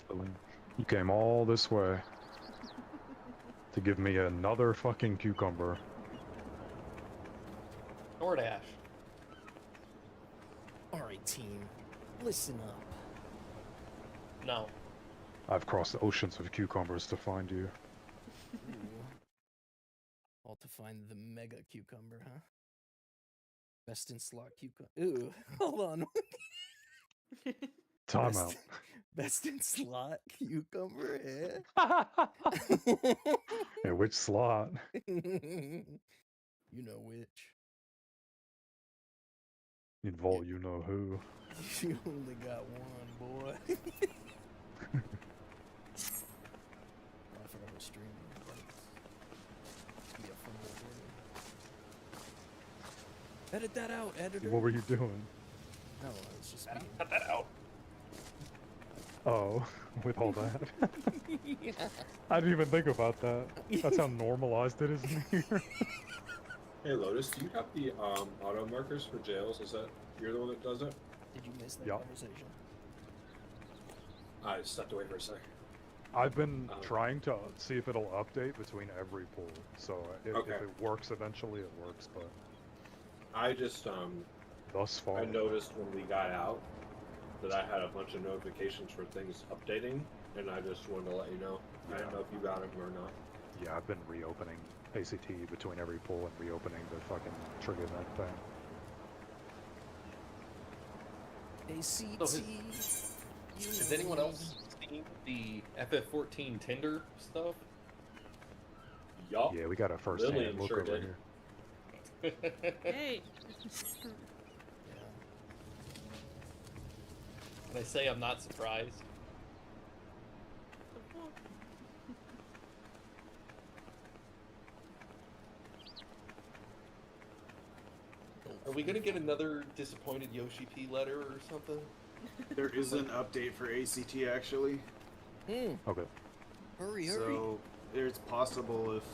Speaker 2: Silly. You came all this way to give me another fucking cucumber.
Speaker 7: DoorDash.
Speaker 4: Alright, team. Listen up.
Speaker 7: No.
Speaker 2: I've crossed the oceans of cucumbers to find you.
Speaker 4: Ooh. All to find the mega cucumber, huh? Best in slot cucumber. Ooh, hold on.
Speaker 2: Time
Speaker 4: best,
Speaker 2: out.
Speaker 4: best in slot cucumber, eh?
Speaker 2: In which slot?
Speaker 4: You know which.
Speaker 2: Involve you know who.
Speaker 4: You only got one, boy. Oh, I forgot we're streaming. It's gonna be a fun little video. Edit that out, editor.
Speaker 2: What were you doing?
Speaker 4: No, it's just me.
Speaker 7: Cut that out.
Speaker 2: Oh, with all that?
Speaker 4: Yeah.
Speaker 2: I didn't even think about that. That's how normalized it is in here.
Speaker 5: Hey Lotus, do you have the auto markers for jails? Is that you're the one that does it?
Speaker 4: Did you miss that
Speaker 2: Yup.
Speaker 4: conversation?
Speaker 5: I stepped away for a sec.
Speaker 2: I've been trying to see if it'll update between every pool. So if
Speaker 5: Okay.
Speaker 2: it works eventually, it works. But
Speaker 5: I just
Speaker 2: thus far,
Speaker 5: I noticed when we got out that I had a bunch of notifications for things updating, and I just wanted to let you know. I didn't know if you got them or not.
Speaker 2: yeah, I've been reopening ACT between every pool and reopening the fucking trigger event thing.
Speaker 4: ACT.
Speaker 7: Has anyone else seen the FF14 Tinder stuff?
Speaker 5: Yup.
Speaker 2: Yeah, we got a first-hand
Speaker 5: Lillian
Speaker 2: look
Speaker 5: sure
Speaker 2: over
Speaker 5: did.
Speaker 2: here.
Speaker 8: Hey.
Speaker 4: Yeah.
Speaker 7: Can I say I'm not surprised?
Speaker 8: The fuck?
Speaker 7: Are we gonna get another disappointed Yoshi P letter or something?
Speaker 3: There is an update for ACT actually,
Speaker 2: Okay.
Speaker 4: Hurry, hurry.
Speaker 3: so it's possible if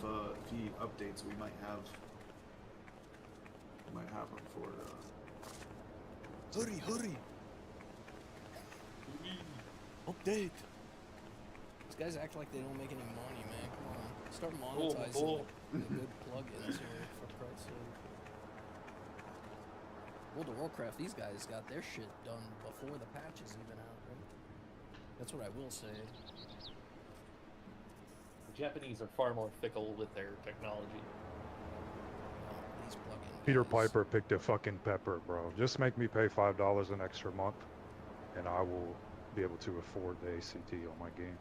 Speaker 3: he updates, we might have him for.
Speaker 4: Hurry, hurry. Update. These guys act like they don't make any money, man. Come on. Start monetizing the good plugins here, for Christ's sake. World of Warcraft, these guys got their shit done before the patches even out, right? That's what I will say.
Speaker 7: The Japanese are far more fickle with their technology.
Speaker 4: These plugin
Speaker 2: Peter
Speaker 4: guys.
Speaker 2: Piper picked a fucking pepper, bro. Just make me pay $5 an extra month, and I will be able to afford the ACT on my game.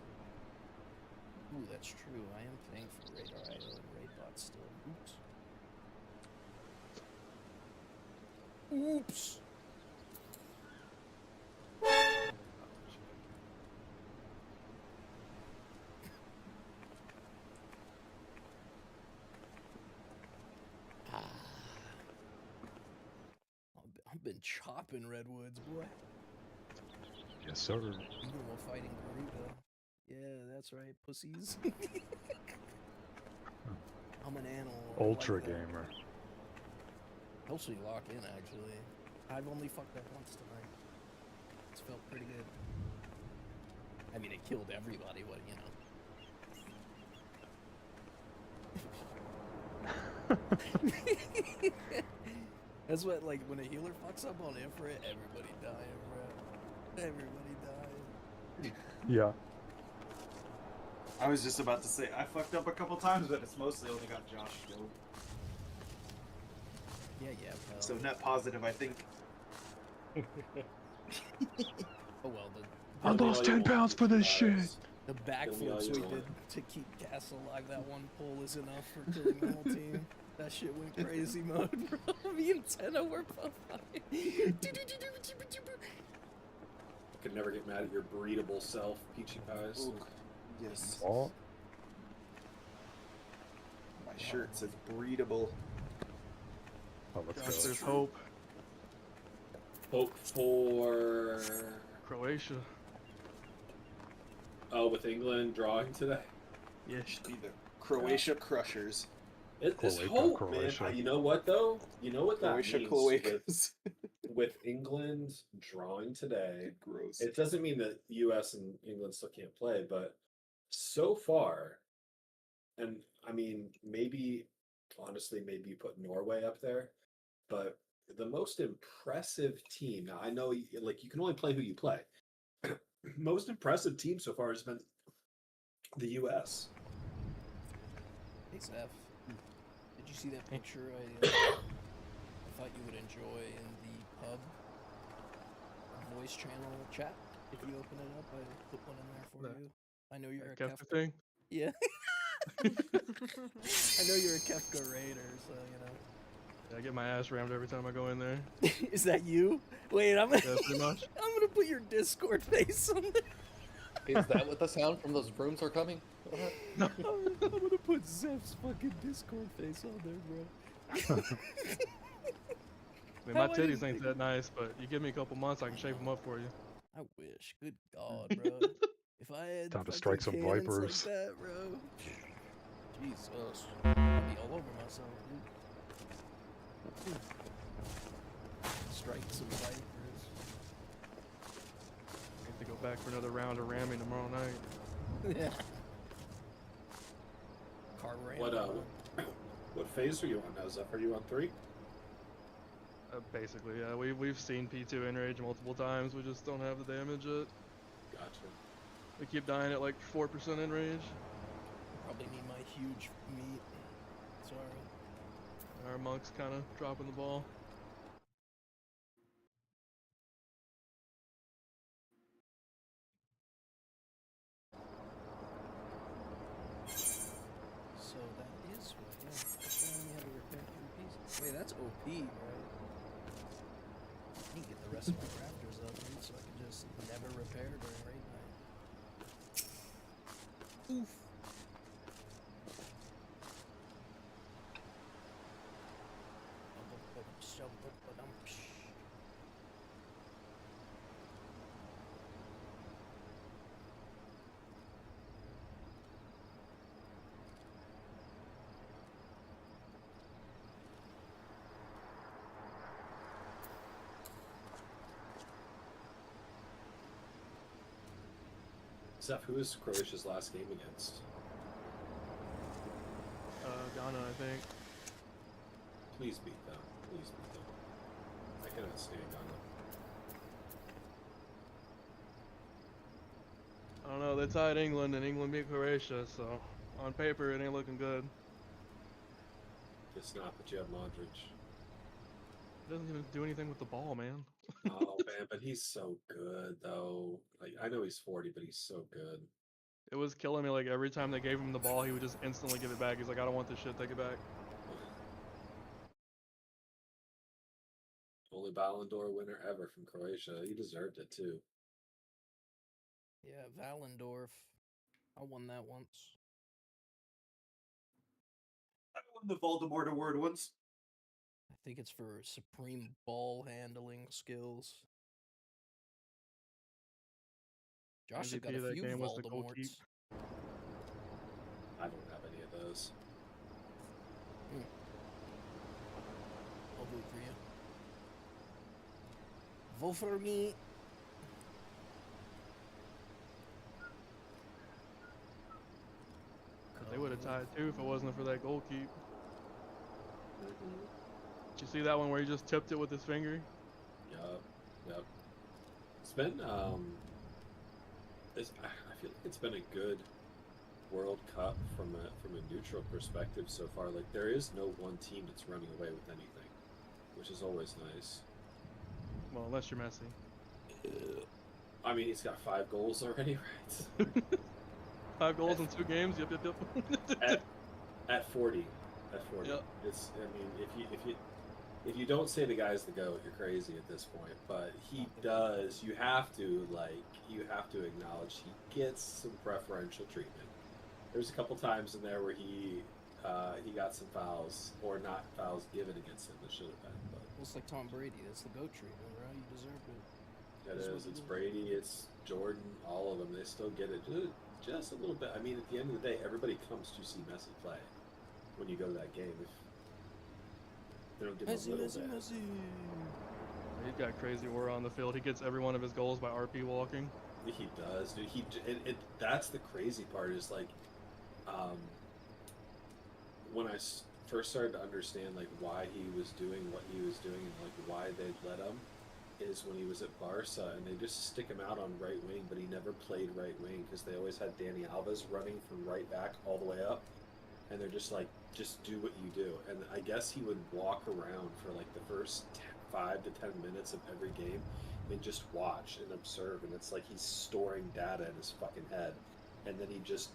Speaker 4: Ooh, that's true. I am paying for Radar.io and Raidbot still. Oops. Oops. I've been chopping redwoods, boy.
Speaker 2: Yes, sir.
Speaker 4: Even while fighting Garuda. Yeah, that's right, pussies. I'm an animal. I
Speaker 2: Ultra
Speaker 4: like that.
Speaker 2: gamer.
Speaker 4: Helps me lock in, actually. I've only fucked up once tonight. It's felt pretty good. I mean, it killed everybody, but you know. That's what, like, when a healer fucks up on Ifrit, everybody dying, bro. Everybody dying.
Speaker 2: Yeah.
Speaker 3: I was just about to say I fucked up a couple times, but it's mostly only got Josh killed.
Speaker 4: Yeah, pal.
Speaker 3: So net positive, I think.
Speaker 4: Oh well,
Speaker 2: I lost 10 pounds for this shit.
Speaker 4: the backflips we did to keep Cass alive that one pull is enough for killing the whole team. That shit went crazy mode, bro. Me and Tenno were both fighting.
Speaker 5: Could never get mad at your breedable self, Peachy Pies.
Speaker 3: Ooh, yes.
Speaker 2: Oh,
Speaker 3: My shirt says breedable.
Speaker 2: let's
Speaker 9: Gosh,
Speaker 2: go.
Speaker 9: there's hope.
Speaker 5: Hope for
Speaker 9: Croatia.
Speaker 5: with England drawing today.
Speaker 9: Yeah.
Speaker 3: Should be the Croatia Crushers.
Speaker 5: It's
Speaker 2: Croatia,
Speaker 5: hope,
Speaker 2: Croatia.
Speaker 5: man. You know what though? You know what that
Speaker 3: Croatia
Speaker 5: means
Speaker 3: Cloacas.
Speaker 5: with England drawing today,
Speaker 3: Gross.
Speaker 5: it doesn't mean that U.S. and England still can't play, but so far, and I mean, maybe honestly, maybe you put Norway up there, but the most impressive team. Now I know, like, you can only play who you play. Most impressive team so far has been the U.S.
Speaker 4: Hey, Zeph. Did you see that picture I thought you would enjoy in the pub voice channel chat? If you open it up, I put one in there for you. I know you're a
Speaker 9: Kefka
Speaker 4: Kefka.
Speaker 9: thing?
Speaker 4: Yeah. I know you're a Kefka raider, so you know.
Speaker 9: Yeah, I get my ass rammed every time I go in there.
Speaker 4: Is that you? Wait, I'm gonna.
Speaker 9: Yeah, pretty much.
Speaker 4: I'm gonna put your Discord face on there.
Speaker 10: Is that what the sound from those brooms are coming?
Speaker 9: No.
Speaker 4: I'm gonna put Zeph's fucking Discord face on there, bro.
Speaker 9: I mean, my titties ain't that nice, but you give me a couple months, I can shape them up for you.
Speaker 4: I wish. Good God, bro. If I had
Speaker 2: Time to
Speaker 4: fucking
Speaker 2: strike some
Speaker 4: cannons
Speaker 2: vipers.
Speaker 4: like that, bro. Jesus. I'd be all over myself, dude. Strike some vipers.
Speaker 9: I have to go back for another round of ramming tomorrow night.
Speaker 4: Yeah. Car ram.
Speaker 5: What phase are you on now, Zeph? Are you on 3?
Speaker 9: Basically, yeah. We've seen P2 enrage multiple times. We just don't have the damage yet.
Speaker 5: Gotcha.
Speaker 9: We keep dying at like 4% enrage.
Speaker 4: Probably need my huge meat. Sorry.
Speaker 9: Our monk's kind of dropping the ball.
Speaker 4: So that is what, yeah. That's why I only had to repair 3 pieces. Wait, that's OP, right? I need to get the rest of my crafters up, dude, so I can just never repair during raid night. Oof.
Speaker 5: Zeph, who is Croatia's last game against?
Speaker 9: Ghana, I think.
Speaker 5: Please beat them. Please beat them. I cannot stand Ghana.
Speaker 9: I don't know, they tied England and England beat Croatia, so on paper it ain't looking good.
Speaker 5: It's not, but you have Modric.
Speaker 9: He doesn't even do anything with the ball, man.
Speaker 5: Oh man, but he's so good though. Like, I know he's 40, but he's so good.
Speaker 9: It was killing me, like every time they gave him the ball, he would just instantly give it back. He's like, I don't want this shit, take it back.
Speaker 5: Only Ballon d'Or winner ever from Croatia. He deserved it too.
Speaker 4: Yeah, Valendorf. I won that once.
Speaker 3: I won the Voldemort Award once.
Speaker 4: I think it's for supreme ball handling skills. Josh has got
Speaker 9: MVP of
Speaker 4: a
Speaker 9: that
Speaker 4: few
Speaker 9: game was the goalkeeper.
Speaker 4: Voldemorts.
Speaker 5: I don't have any of those.
Speaker 4: I'll vote for you. Vote for me.
Speaker 9: They would have tied too if it wasn't for that goal keep. Did you see that one where he just tipped it with his finger?
Speaker 5: Yep. It's been I feel like it's been a good World Cup from a neutral perspective so far. Like, there is no one team that's running away with anything, which is always nice.
Speaker 9: Well, unless you're Messi.
Speaker 5: I mean, he's got 5 goals already, right?
Speaker 9: 5 goals in 2 games. Yep.
Speaker 5: At 40. At 40.
Speaker 9: Yep.
Speaker 5: It's, I mean, if you don't say the guy's the GOAT, you're crazy at this point. But he does. You have to acknowledge he gets some preferential treatment. There's a couple times in there where he got some fouls, or not fouls given against him that should have been. But
Speaker 4: It's like Tom Brady. That's the GOAT treatment, right? You deserved it.
Speaker 5: it is. It's Brady. It's Jordan. All of them. They still get it just a little bit. I mean, at the end of the day, everybody comes to see Messi play. When you go to that game, if they don't give him a little bit.
Speaker 9: He's got crazy aura on the field. He gets every one of his goals by RP walking.
Speaker 5: He does, dude. That's the crazy part is like, when I first started to understand like why he was doing what he was doing and like why they let him, is when he was at Barca and they just stick him out on right wing, but he never played right wing because they always had Dani Alves running from right back all the way up, and they're just like, just do what you do. And I guess he would walk around for like the first 5 to 10 minutes of every game and just watch and observe, and it's like he's storing data in his fucking head, and then he just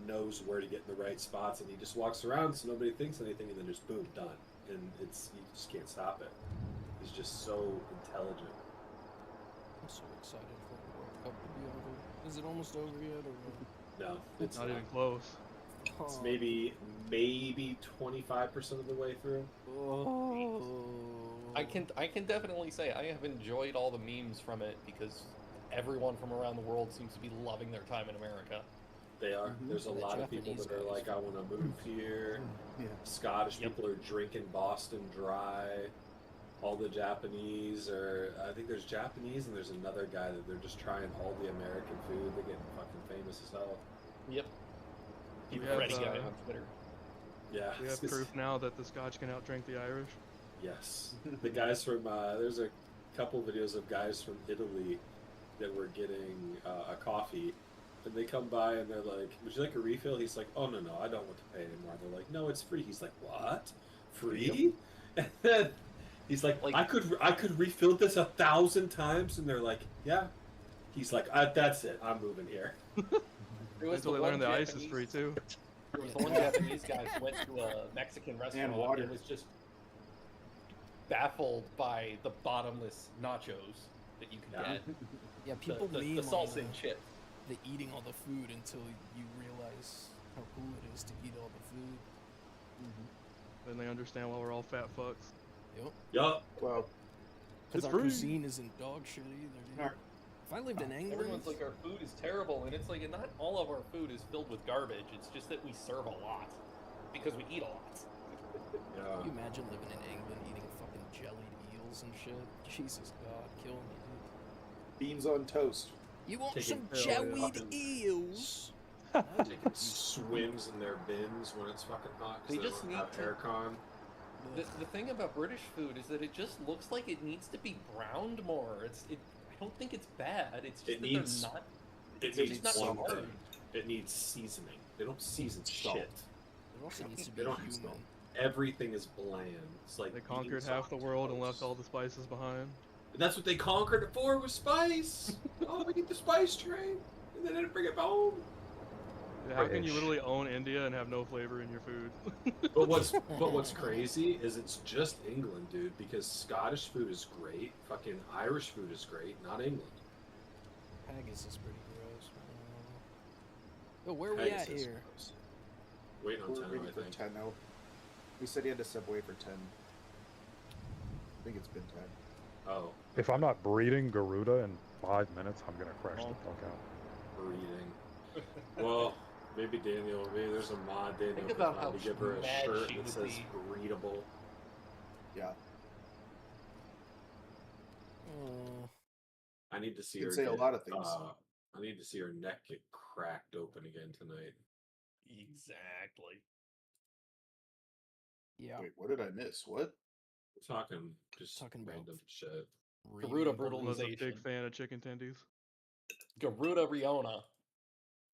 Speaker 5: knows where to get in the right spots, and he just walks around so nobody thinks anything, and then just boom, done. And it's, you just can't stop it. He's just so intelligent.
Speaker 4: I'm so excited for the World Cup to be over. Is it almost over yet, or
Speaker 5: No, it's
Speaker 9: Not even close.
Speaker 5: It's maybe 25% of the way through.
Speaker 4: Oh.
Speaker 10: I can definitely say I have enjoyed all the memes from it because everyone from around the world seems to be loving their time in America.
Speaker 5: They are. There's a
Speaker 4: The
Speaker 5: lot of people
Speaker 4: Japanese
Speaker 5: that are
Speaker 4: guys
Speaker 5: like, I want to move here.
Speaker 3: Yeah.
Speaker 5: Scottish people are drinking Boston Dry. All the Japanese are, I think there's Japanese and there's another guy that they're just trying all the American food. They're getting fucking famous as hell.
Speaker 10: Yep.
Speaker 9: We
Speaker 10: Keep
Speaker 9: have,
Speaker 10: ready guy on Twitter.
Speaker 5: Yeah.
Speaker 9: We have proof now that the Scotch can outdrink the Irish.
Speaker 5: Yes. The guys from, there's a couple videos of guys from Italy that were getting a coffee, and they come by and they're like, would you like a refill? He's like, oh, no, I don't want to pay anymore. They're like, no, it's free. He's like, what? Free? And then he's like, I could refill this 1,000 times. And they're like, yeah. He's like, that's it. I'm moving here.
Speaker 9: Until they learned the ice is free too.
Speaker 10: There was one Japanese guy who went to a Mexican restaurant and was just baffled by the bottomless nachos that you can get.
Speaker 4: Yeah, people
Speaker 10: the
Speaker 4: meme
Speaker 10: salsa
Speaker 4: on
Speaker 10: and chip.
Speaker 4: the eating all the food until you realize how cool it is to eat all the food.
Speaker 9: Then they understand why we're all fat fucks.
Speaker 5: Yup.
Speaker 3: Well,
Speaker 4: Because
Speaker 9: It's
Speaker 4: our
Speaker 9: free.
Speaker 4: cuisine isn't dog shit either, dude. If I lived in England,
Speaker 10: Everyone's like, our food is terrible, and it's like, not all of our food is filled with garbage. It's just that we serve a lot because we eat a lot.
Speaker 5: Yeah.
Speaker 4: can you imagine living in England eating fucking jellied eels and shit? Jesus God, kill me, dude.
Speaker 3: beans on toast.
Speaker 4: You want
Speaker 5: Taking
Speaker 4: some jellied
Speaker 5: fucking-
Speaker 4: eels?
Speaker 5: Taking swims in their bins when it's fucking hot. 'Cause
Speaker 10: They
Speaker 5: they
Speaker 10: just
Speaker 5: don't
Speaker 10: need
Speaker 5: have
Speaker 10: to-
Speaker 5: aircon.
Speaker 10: The thing about British food is that it just looks like it needs to be browned more. I don't think it's bad. It's just
Speaker 5: It
Speaker 10: that
Speaker 5: needs-
Speaker 10: they're not.
Speaker 5: It
Speaker 10: They're
Speaker 5: needs
Speaker 10: just not
Speaker 5: one
Speaker 10: hard.
Speaker 5: thing. It needs seasoning. They don't season
Speaker 3: Salt.
Speaker 5: shit.
Speaker 4: It also needs to
Speaker 5: They
Speaker 4: be
Speaker 5: don't have
Speaker 4: human.
Speaker 5: Everything is bland. It's like
Speaker 9: They
Speaker 5: eating
Speaker 9: conquered half the
Speaker 5: sausage
Speaker 9: world and
Speaker 5: rolls.
Speaker 9: left all the spices behind.
Speaker 5: And that's what they conquered it for, was spice. Oh, we need the spice train, and they didn't bring it home.
Speaker 9: Yeah, how can you
Speaker 5: British.
Speaker 9: literally own India and have no flavor in your food?
Speaker 5: But what's crazy is it's just England, dude. Because Scottish food is great, fucking Irish food is great, not England.
Speaker 4: Haggis is pretty gross. But where are we
Speaker 5: Haggis
Speaker 4: at
Speaker 5: is
Speaker 4: here?
Speaker 5: gross. Waiting on
Speaker 3: We're
Speaker 5: 10,
Speaker 3: ready
Speaker 5: I
Speaker 3: for
Speaker 5: think.
Speaker 3: 10 now. We said he had to subway for 10. I think it's been 10.
Speaker 5: Oh,
Speaker 2: If I'm not breeding Garuda in 5 minutes, I'm gonna crash the fuck out.
Speaker 5: breeding. Well, maybe Daniel. Maybe there's a mod Daniel
Speaker 10: Think
Speaker 5: could
Speaker 10: about
Speaker 5: find
Speaker 10: how
Speaker 5: to give her a
Speaker 10: mad
Speaker 5: shirt
Speaker 10: she
Speaker 5: that
Speaker 10: would
Speaker 5: says
Speaker 10: be.
Speaker 5: breedable.
Speaker 3: Yeah.
Speaker 5: I need to see
Speaker 3: You
Speaker 5: her.
Speaker 3: can say a
Speaker 5: get,
Speaker 3: lot of things.
Speaker 5: I need to see her neck get cracked open again tonight.
Speaker 10: Exactly.
Speaker 4: Yeah.
Speaker 3: Wait, what did I miss? What?
Speaker 5: We're talking just
Speaker 4: Talking about
Speaker 5: random shit.
Speaker 10: Garuda
Speaker 9: I was a big
Speaker 10: brutalization.
Speaker 9: fan of chicken tendies.
Speaker 10: Garuda Riona.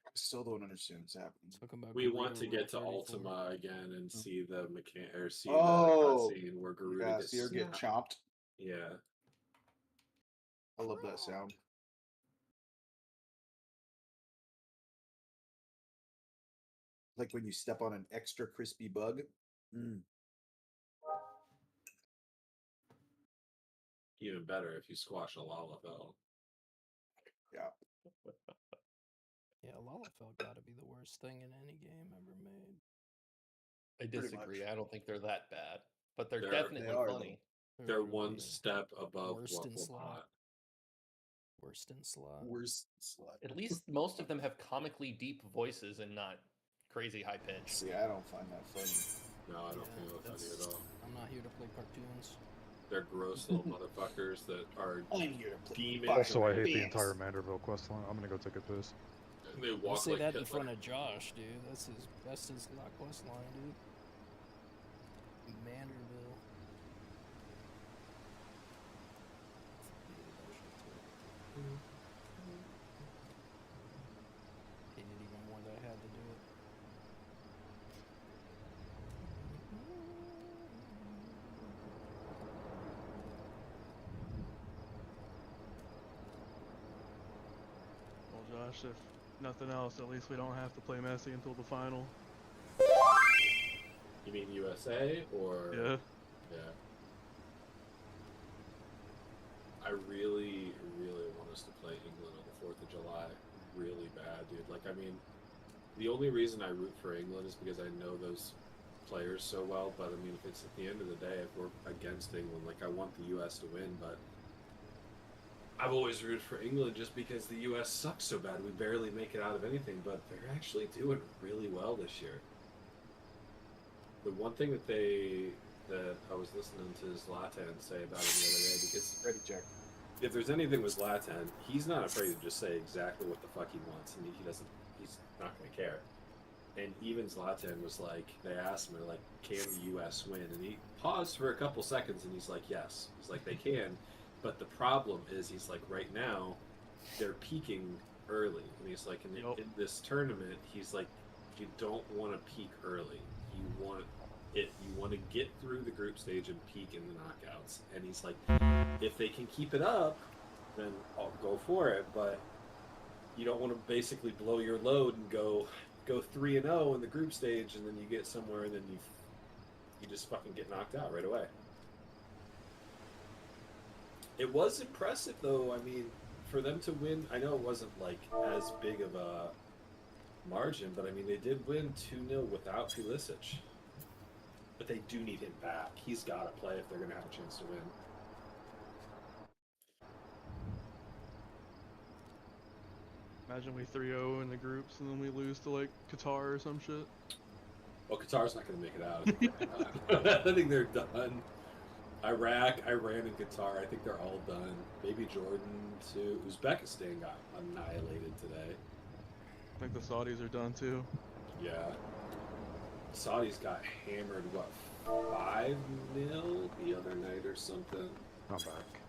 Speaker 3: I still don't understand what's happening.
Speaker 4: Talking about
Speaker 5: We want to
Speaker 4: Garuda
Speaker 5: get to
Speaker 4: 34.
Speaker 5: Ultima again and see the see
Speaker 3: Oh,
Speaker 5: the cutscene where Garuda
Speaker 3: Yeah,
Speaker 5: gets
Speaker 3: see her get
Speaker 5: snapped.
Speaker 3: chomped.
Speaker 5: Yeah.
Speaker 3: I love that sound. Like when you step on an extra crispy bug. Mm.
Speaker 5: Even better if you squash a Lalafell.
Speaker 3: Yeah.
Speaker 4: Yeah, Lalafell gotta be the worst thing in any game ever made.
Speaker 10: I disagree. I don't think they're that bad, but they're
Speaker 5: They're-
Speaker 10: definitely
Speaker 3: they are,
Speaker 10: funny.
Speaker 5: They're
Speaker 4: really
Speaker 5: one step above
Speaker 4: worst in
Speaker 5: Waffle
Speaker 4: slot.
Speaker 5: Pot.
Speaker 4: Worst in slot.
Speaker 3: Worst slut.
Speaker 10: At least most of them have comically deep voices and not crazy high pitched.
Speaker 3: See, I don't find that funny.
Speaker 5: No, I don't
Speaker 4: Yeah,
Speaker 5: think it was funny
Speaker 4: that's-
Speaker 5: at all.
Speaker 4: I'm not here to play cartoons.
Speaker 5: They're gross little motherfuckers that are
Speaker 3: I'm here to play.
Speaker 5: demons.
Speaker 2: Also, I hate the
Speaker 3: Beans.
Speaker 2: entire Manderville quest line. I'm gonna go take a piss.
Speaker 5: And they
Speaker 4: Don't
Speaker 5: walk
Speaker 4: say
Speaker 5: like
Speaker 4: that in
Speaker 5: Hitler.
Speaker 4: front of Josh, dude. That's his not quest line, dude. Manderville. Hated even more that I had to do it.
Speaker 9: Well, Josh, if nothing else, at least we don't have to play Messi until the final.
Speaker 5: You mean USA or?
Speaker 9: Yeah.
Speaker 5: Yeah. I really, really want us to play England on the 4th of July really bad, dude. Like, I mean, the only reason I root for England is because I know those players so well, but I mean, if it's at the end of the day, if we're against England, like, I want the US to win, but I've always rooted for England just because the US sucks so bad. We barely make it out of anything, but they're actually doing really well this year. The one thing that I was listening to Zlatan say about him the other day, because
Speaker 3: Ready, Jack.
Speaker 5: if there's anything with Zlatan, he's not afraid to just say exactly what the fuck he wants, and he's not going to care. And even Zlatan was like, they asked him, they're like, can the U.S. win? And he paused for a couple seconds, and he's like, yes. He's like, they can, but the problem is, he's like, right now, they're peaking early. And he's like, in this tournament, he's like, you don't want to peak early. You want to get through the group stage and peak in the knockouts. And he's like, if they can keep it up, then I'll go for it. But you don't want to basically blow your load and go 3-0 in the group stage, and then you get somewhere and then you just fucking get knocked out right away. It was impressive though. I mean, for them to win, I know it wasn't like as big of a margin, but I mean, they did win 2-0 without Pulisic. But they do need him back. He's got to play if they're going to have a chance to win.
Speaker 9: Imagine we 3-0 in the groups and then we lose to like Qatar or some shit.
Speaker 5: Well, Qatar's not going to make it out. I think they're done. Iraq, Iran, and Qatar, I think they're all done. Maybe Jordan, too. Uzbekistan got annihilated today.
Speaker 9: I think the Saudis are done too.
Speaker 5: Yeah. Saudis got hammered, what, 5-0 the other night or something?
Speaker 2: I'm back.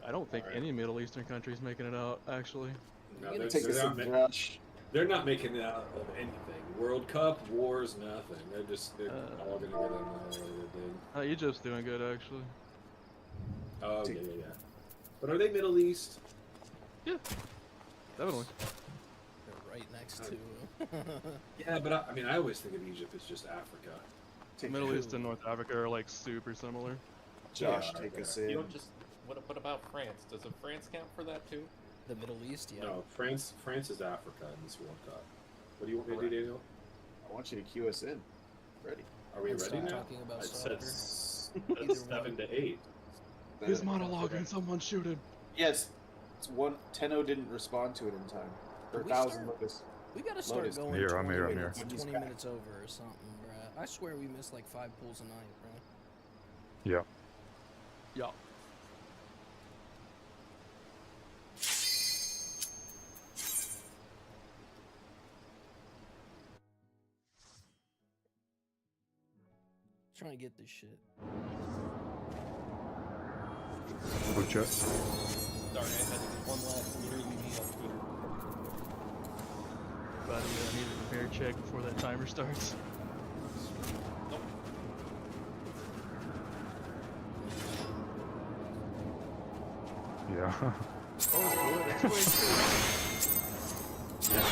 Speaker 9: I don't think any Middle Eastern country's making it out, actually.
Speaker 5: No,
Speaker 3: Take this in Josh.
Speaker 5: they're not making it out of anything. World Cup, wars, nothing. They're all going to get annihilated, dude.
Speaker 9: Egypt's doing good, actually.
Speaker 5: Oh, yeah. But are they Middle East?
Speaker 9: Yeah, definitely.
Speaker 4: They're right next to.
Speaker 5: Yeah, but I mean, I always think of Egypt as just Africa.
Speaker 9: Middle East and North Africa are like super similar.
Speaker 3: Josh,
Speaker 5: Yeah,
Speaker 3: take us
Speaker 10: You
Speaker 3: in.
Speaker 10: don't just. What about France? Does France count for that too?
Speaker 4: The Middle East, yeah.
Speaker 5: No, France is Africa in this World Cup. What do you want me to do, Daniel?
Speaker 3: I want you to cue us in. Ready.
Speaker 5: Are we
Speaker 4: Let's
Speaker 5: ready
Speaker 4: stop
Speaker 5: now?
Speaker 4: talking about
Speaker 5: I said
Speaker 4: soccer.
Speaker 5: that's 7 to 8.
Speaker 9: He's monologuing, someone shoot him.
Speaker 3: Yes. It's 10-0 didn't respond to it in time. For
Speaker 4: Did we
Speaker 3: 1,000
Speaker 4: start?
Speaker 3: Lotus.
Speaker 4: We gotta start
Speaker 3: Lotus.
Speaker 4: going.
Speaker 2: Here,
Speaker 4: 20
Speaker 2: I'm here.
Speaker 4: minutes,
Speaker 3: He's
Speaker 4: 20
Speaker 3: back.
Speaker 4: minutes over or something, bruh. I swear we missed like 5 pools a night, bruh.
Speaker 2: Yeah.
Speaker 9: Yeah.
Speaker 4: Trying to get this shit.
Speaker 2: Go check.
Speaker 10: Sorry, I had to get one last literally me on Twitter.
Speaker 9: But I need a repair check before that timer starts.
Speaker 10: Nope.
Speaker 2: Yeah.
Speaker 9: Oh, it's good. It's good.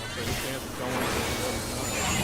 Speaker 9: So the chance of going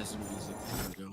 Speaker 1: some music. There we go.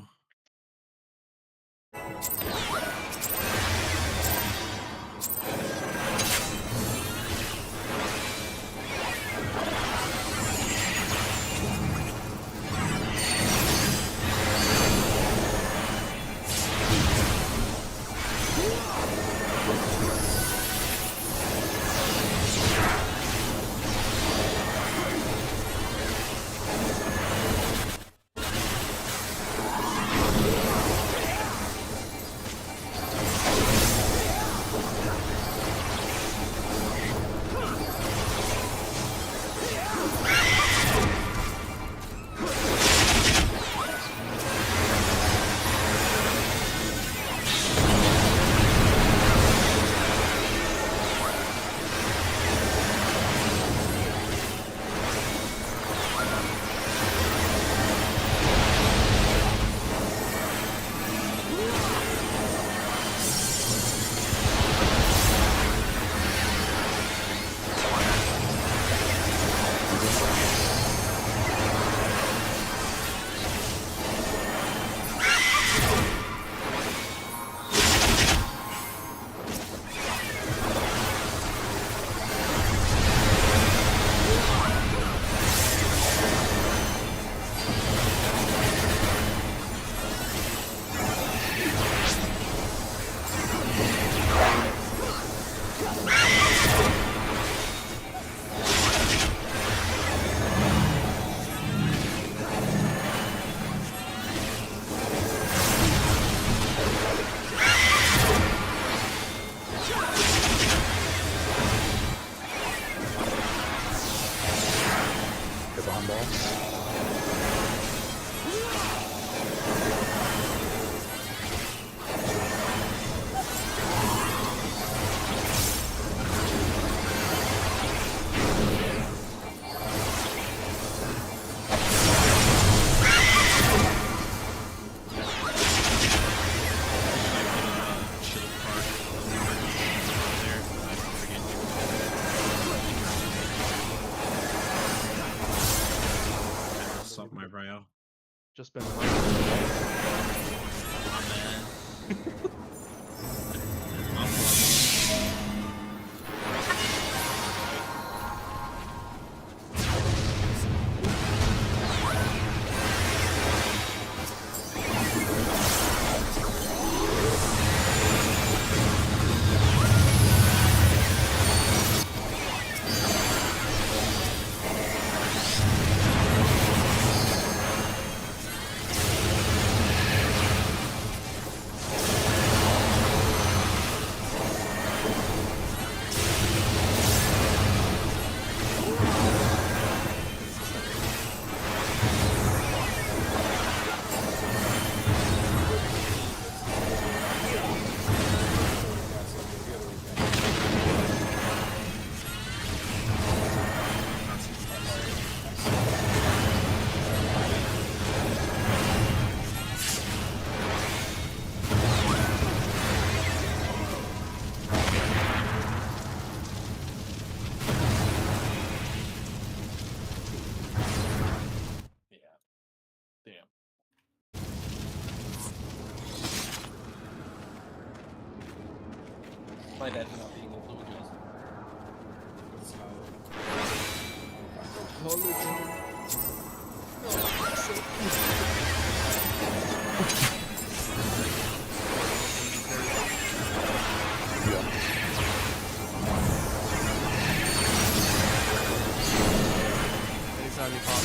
Speaker 9: Just been.
Speaker 1: My bad. My
Speaker 7: My dad not being able to adjust.
Speaker 9: Anytime you pop.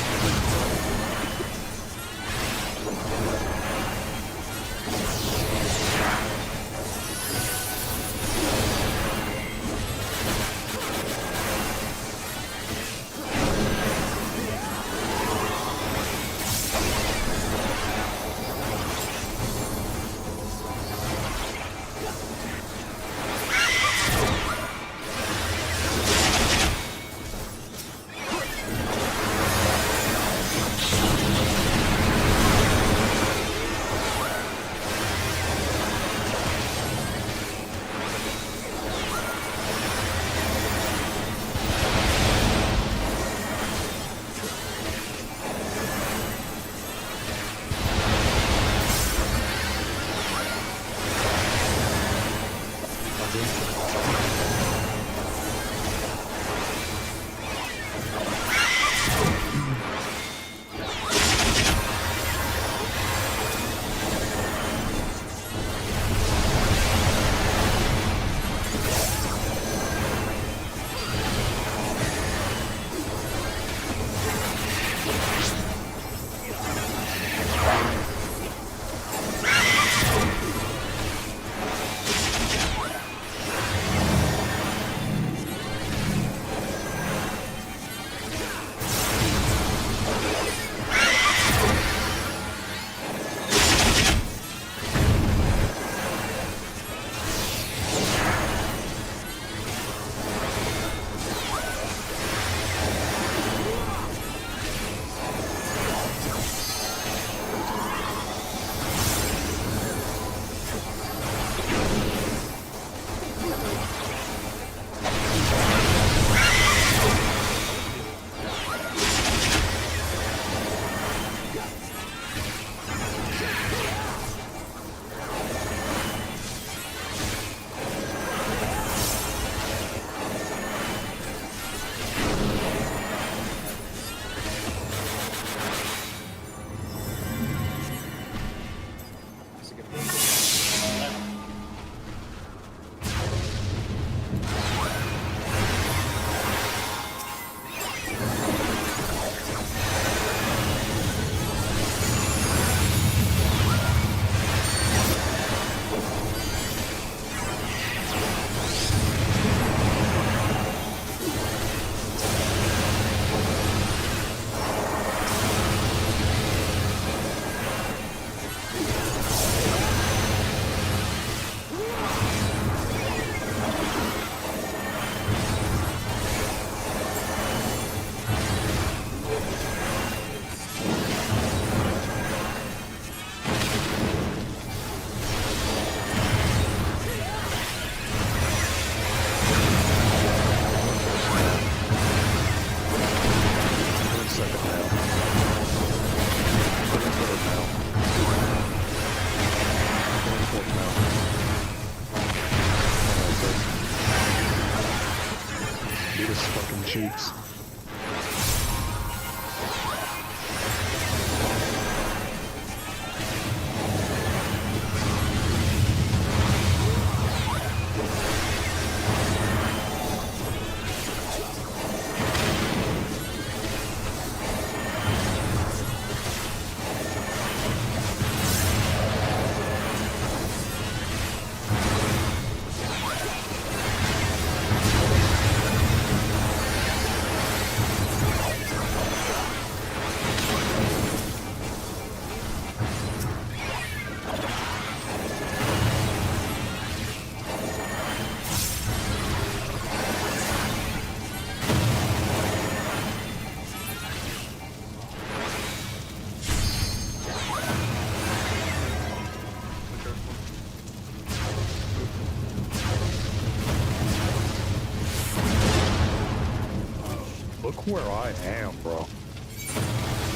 Speaker 2: where I am, bro.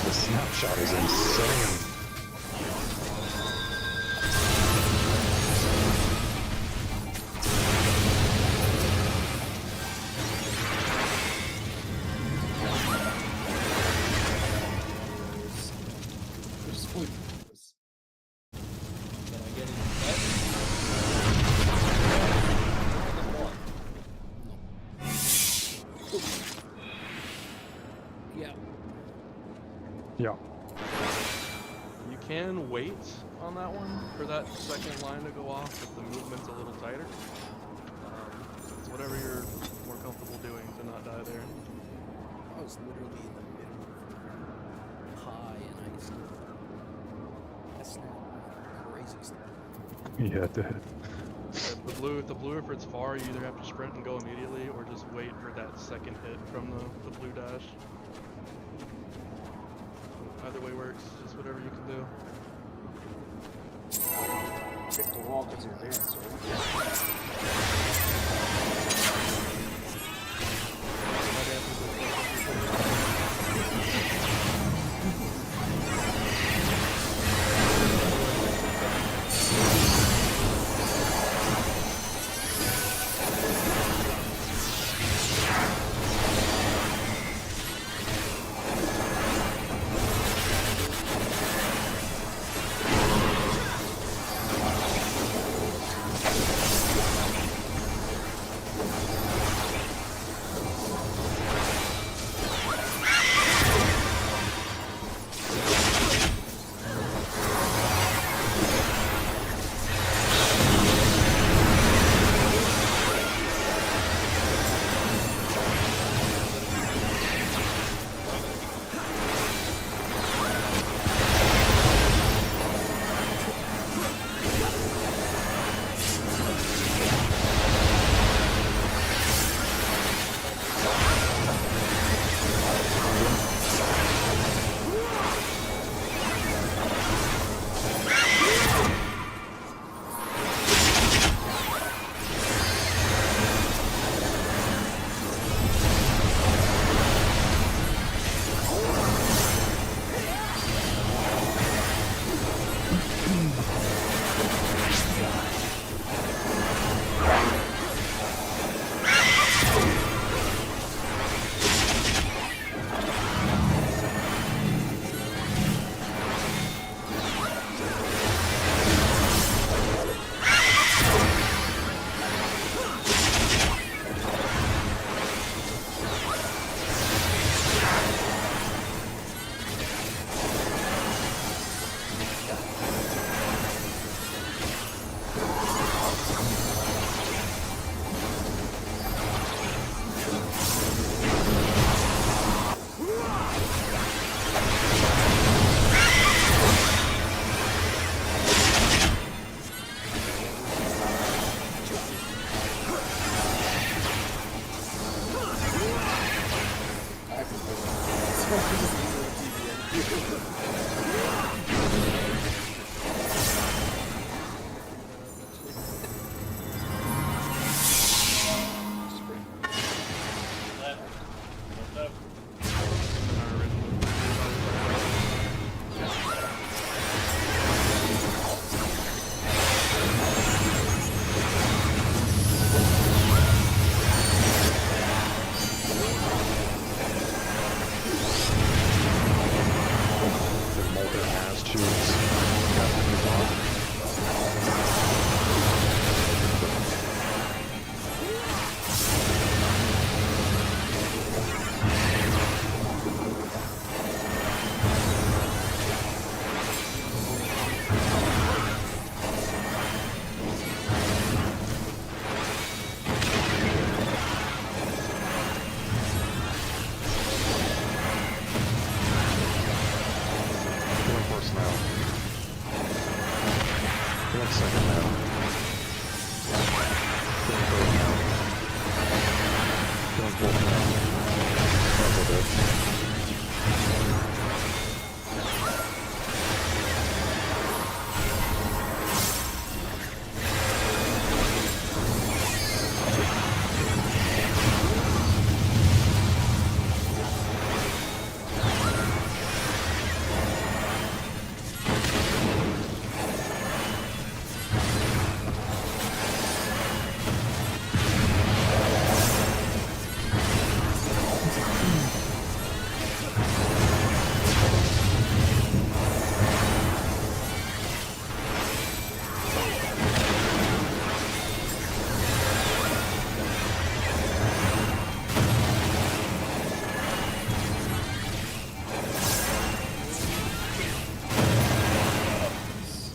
Speaker 2: The snapshot is insane.
Speaker 10: Can I get into bed?
Speaker 4: Yeah.
Speaker 2: Yeah.
Speaker 9: You can wait on that one for that second line to go off if the movement's a little tighter. It's whatever you're more comfortable doing to not die there.
Speaker 4: I was literally in the middle of pie and ice. That snap. Crazy stuff.
Speaker 2: Yeah, it did.
Speaker 9: If the blue, if it's far, you either have to sprint and go immediately, or just wait for that second hit from the blue dash. Either way works, just whatever you can do.
Speaker 3: Hit the wall because you're advanced, right?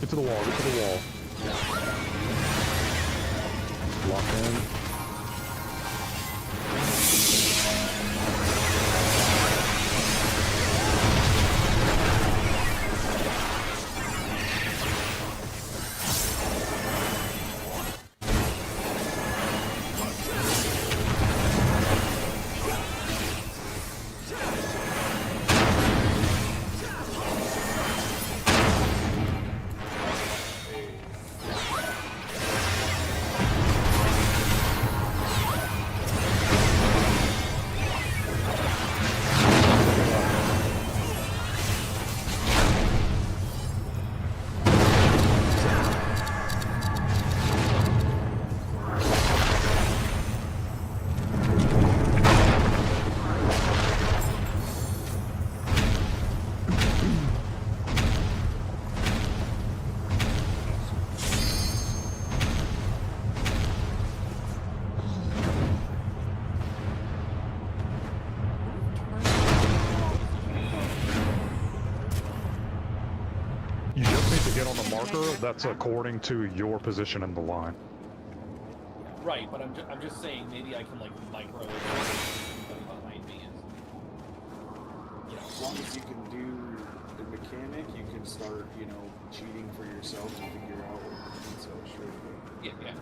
Speaker 2: Get to the wall, get to the wall. Lock in. You just need to get on the marker that's according to your position in the line.
Speaker 7: Right, but I'm just saying maybe I can like micro behind me.
Speaker 3: Yeah, as long as you can do the mechanic, you can start, you know, cheating for yourself and figure out what you can sell straight away.
Speaker 7: Yeah, yeah.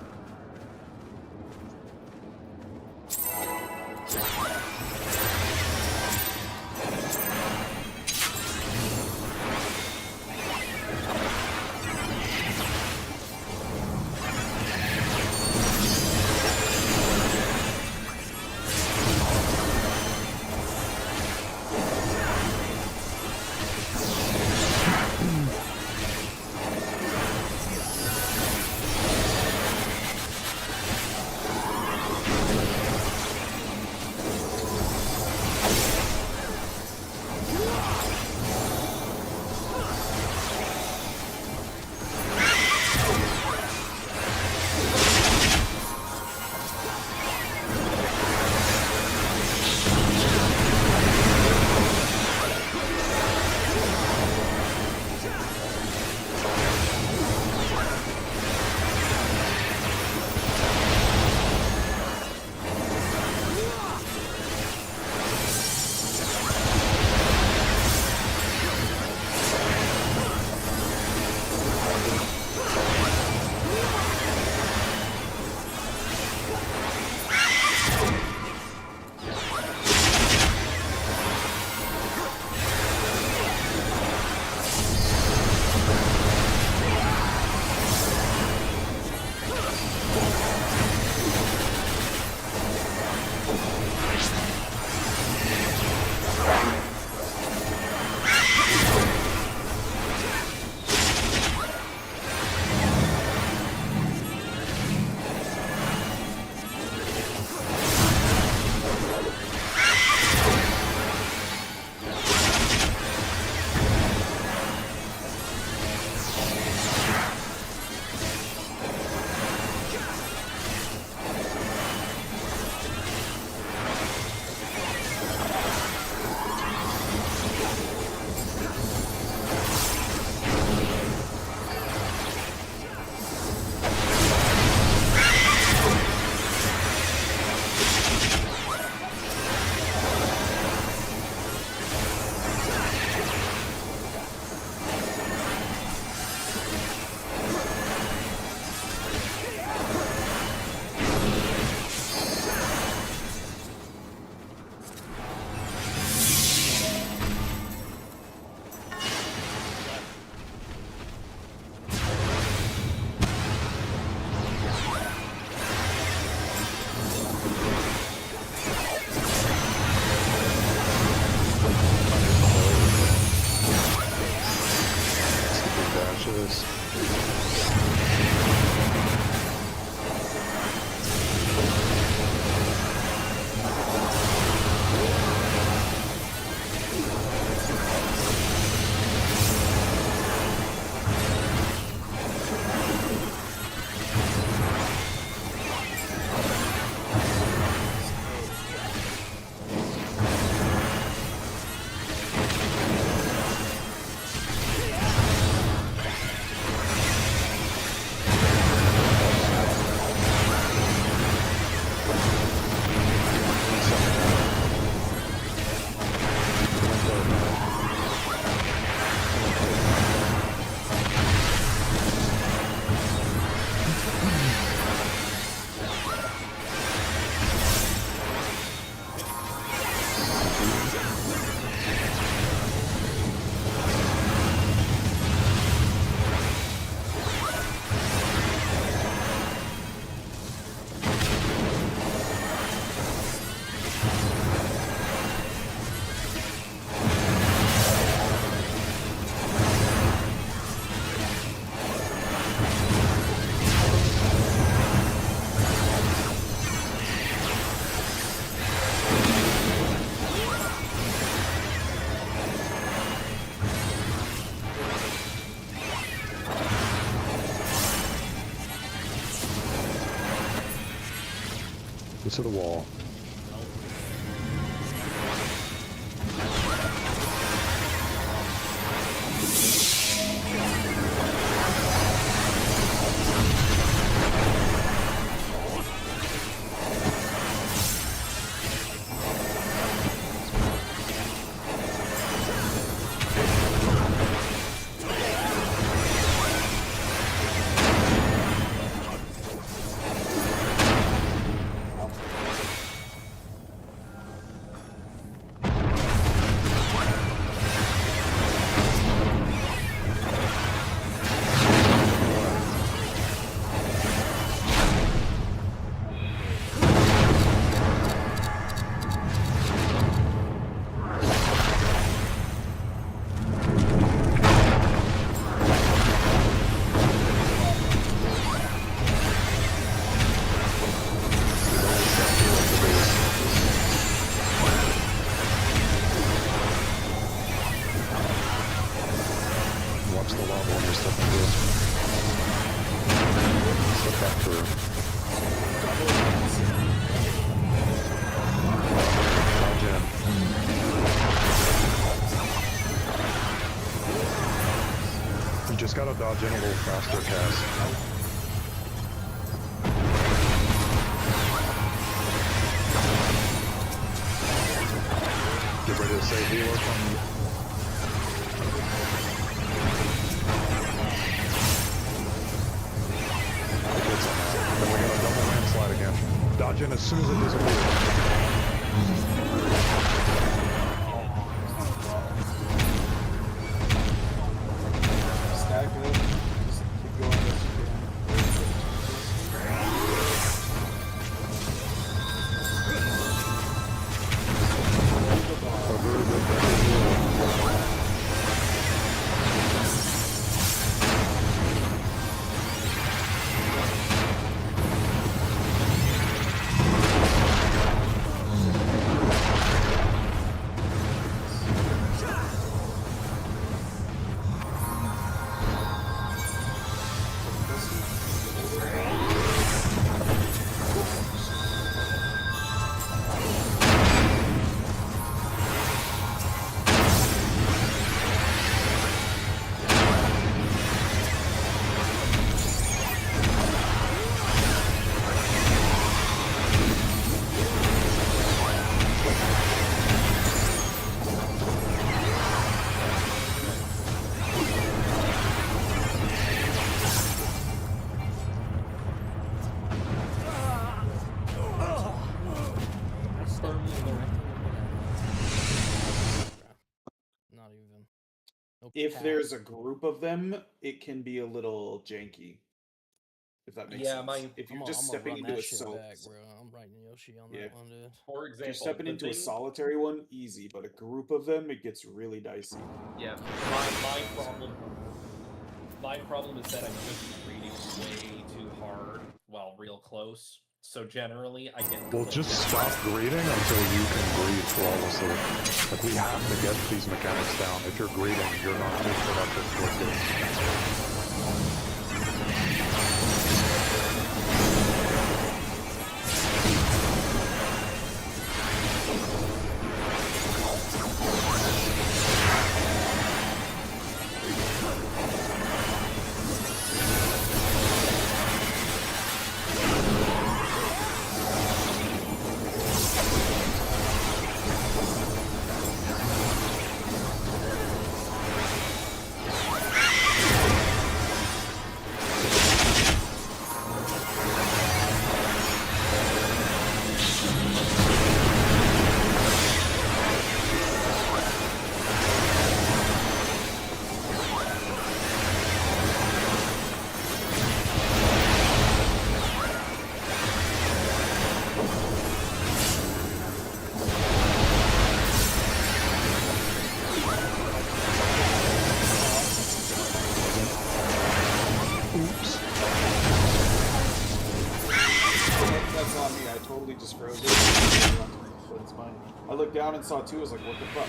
Speaker 2: This is the wall. Watch the lava when you're stepping through. Step back through. Dodge in. You just gotta dodge in a little faster, Cass. Get ready to save healer from... Then we got a double landslide again. Dodge in as soon as it disappears.
Speaker 3: Stack it. Just keep going as you
Speaker 4: Not even. No
Speaker 3: If
Speaker 4: path.
Speaker 3: there's a group of them, it can be a little janky. If that makes
Speaker 10: Yeah,
Speaker 3: sense. If you're just stepping
Speaker 4: run
Speaker 3: into
Speaker 4: that
Speaker 3: a
Speaker 4: shit
Speaker 3: sol-
Speaker 4: back, bro. I'm writing Yoshi on
Speaker 3: Yeah.
Speaker 4: that one, dude.
Speaker 10: For
Speaker 3: if
Speaker 10: example,
Speaker 3: you're stepping
Speaker 10: the
Speaker 3: into a
Speaker 10: thing-
Speaker 3: solitary one, easy, but a group of them, it gets really dicey.
Speaker 10: Yeah, my problem is that I'm just reading way too hard while real close. So generally, I get.
Speaker 2: Well, just stop greeting until you can greet flawlessly. Like, we have to get these mechanics down. If you're greeting, you're not being productive for good.
Speaker 3: That's on me. I totally just froze it. But it's fine. I looked down and saw two. I was like, what the fuck?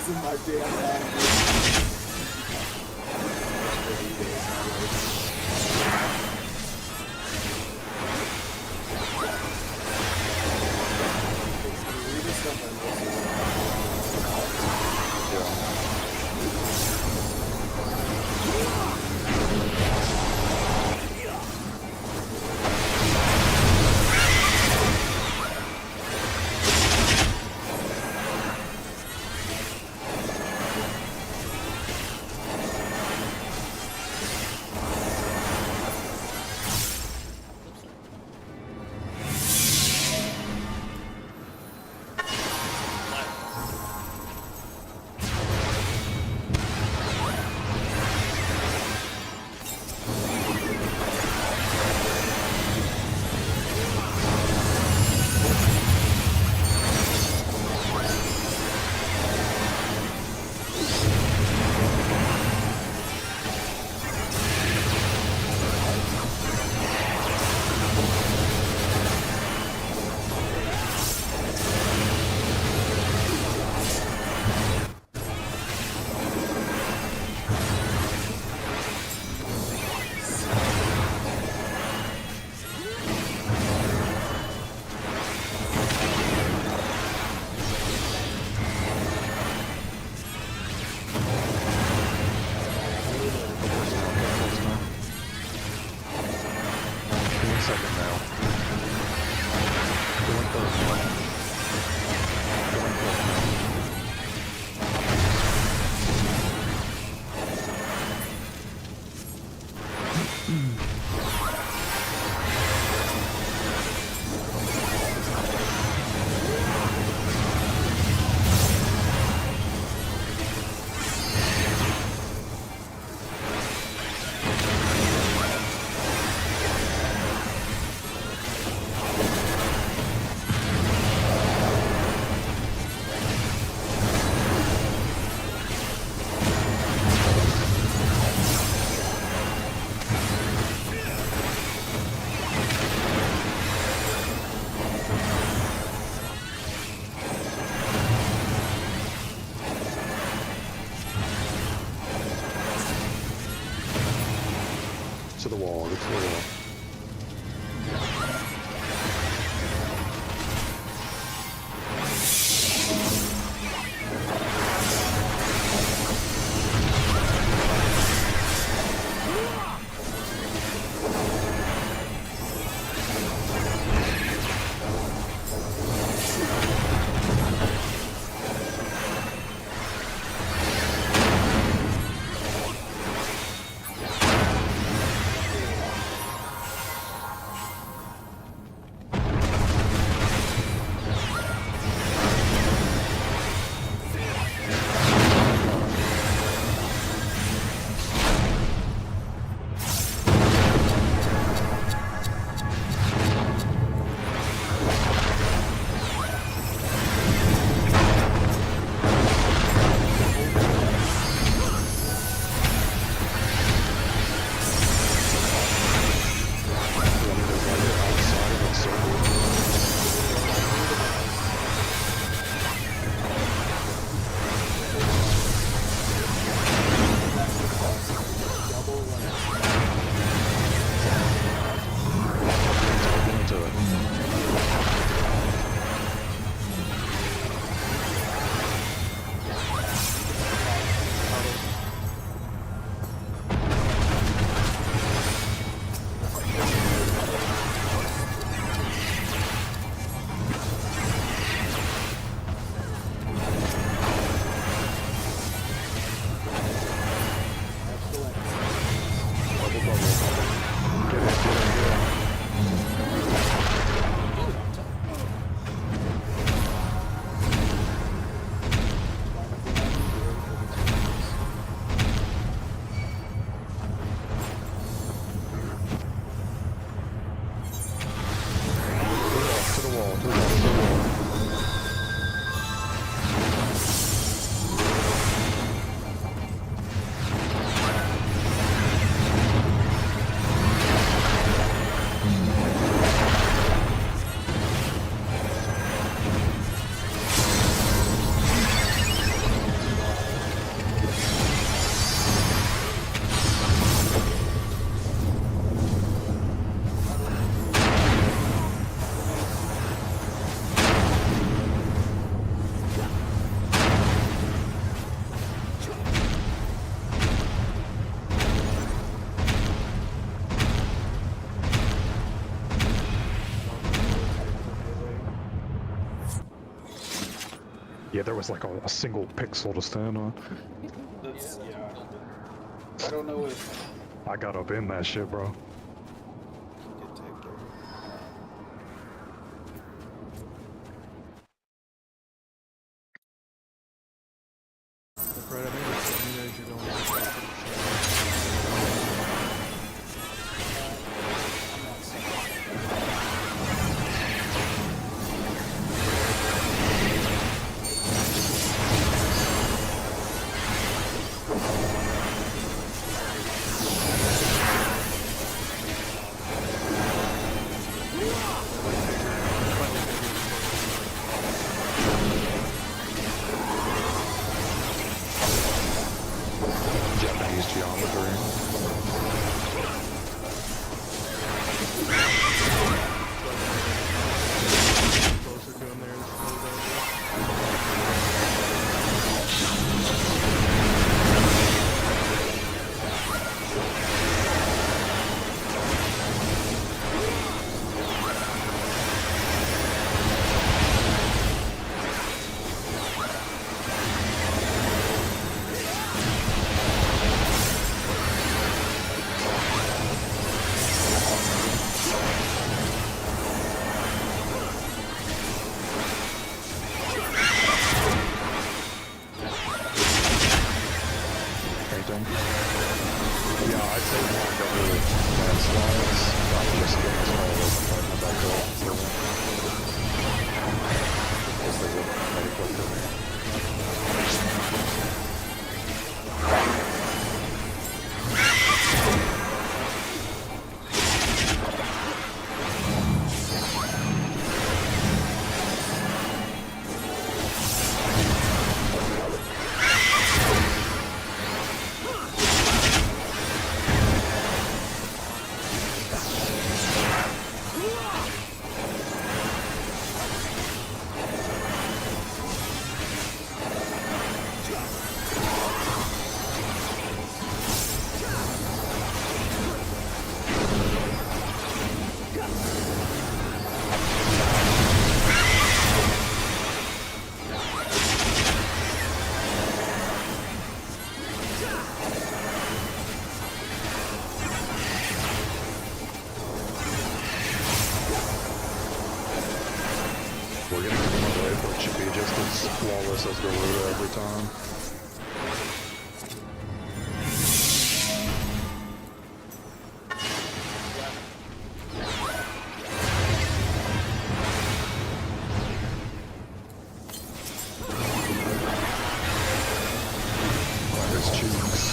Speaker 3: losing my damn mind.
Speaker 2: To the wall, get to the wall. Yeah, there was like a single pixel to stand on.
Speaker 3: That's yeah. I don't know if
Speaker 2: I got up in that shit, bro.
Speaker 3: get tagged there.
Speaker 9: Look right at me. You guys are going.
Speaker 2: Japanese geometry.
Speaker 9: Closer to him there. It's really dangerous.
Speaker 2: Painting. Yeah, I'd say one double landslides. I'm just getting as far as I can go for them. Because they wouldn't very quick for me. We're gonna get them away, but it should be just as flawless as Garuda every time. Right, his cheeks.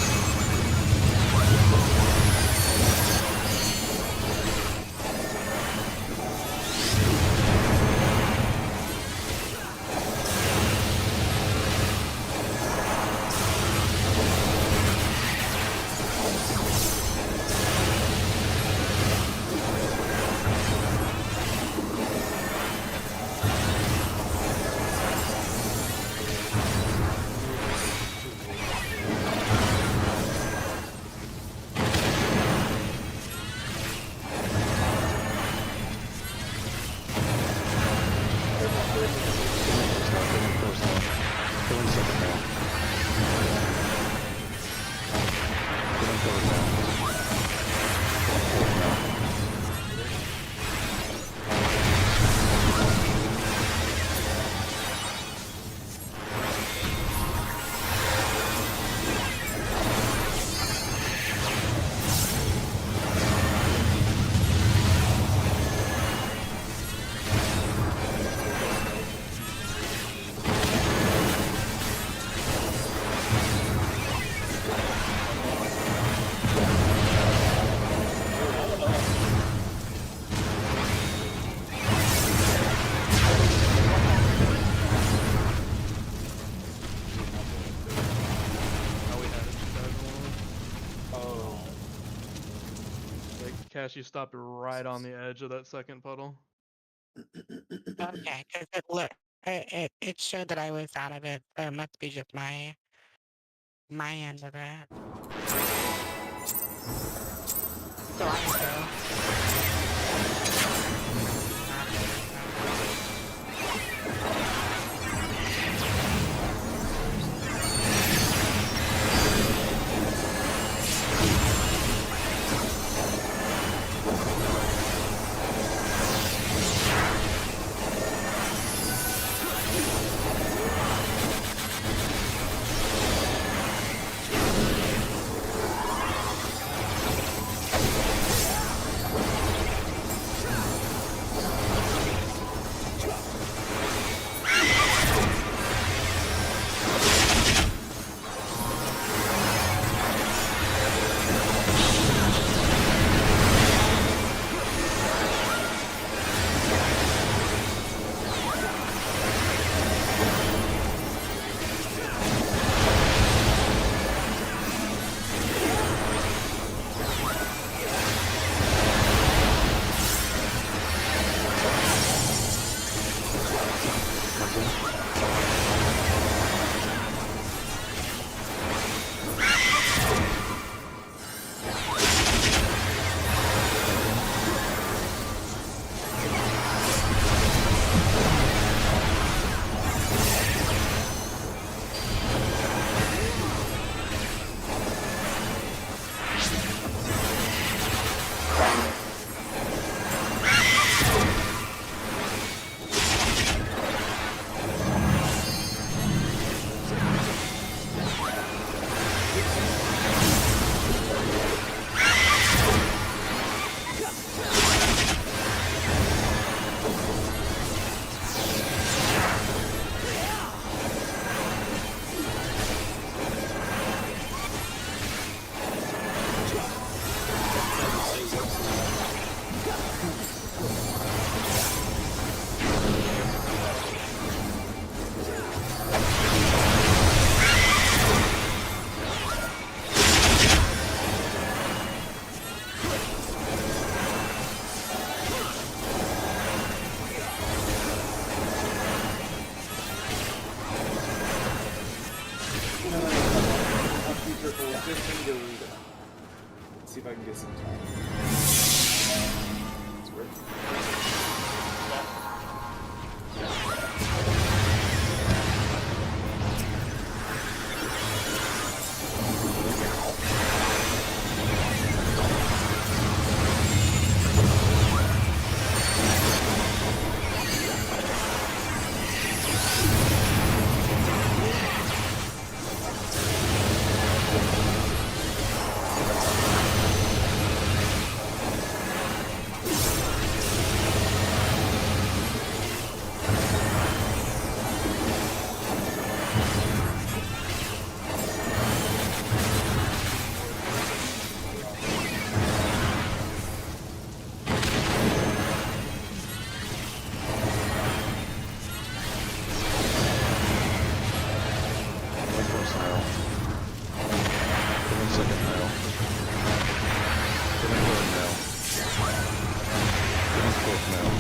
Speaker 9: Cash, you stopped right on the edge of that second puddle.
Speaker 6: Okay, because it showed that I was out of it. So it must be just my end of it. So I can go.
Speaker 2: Sounds close now.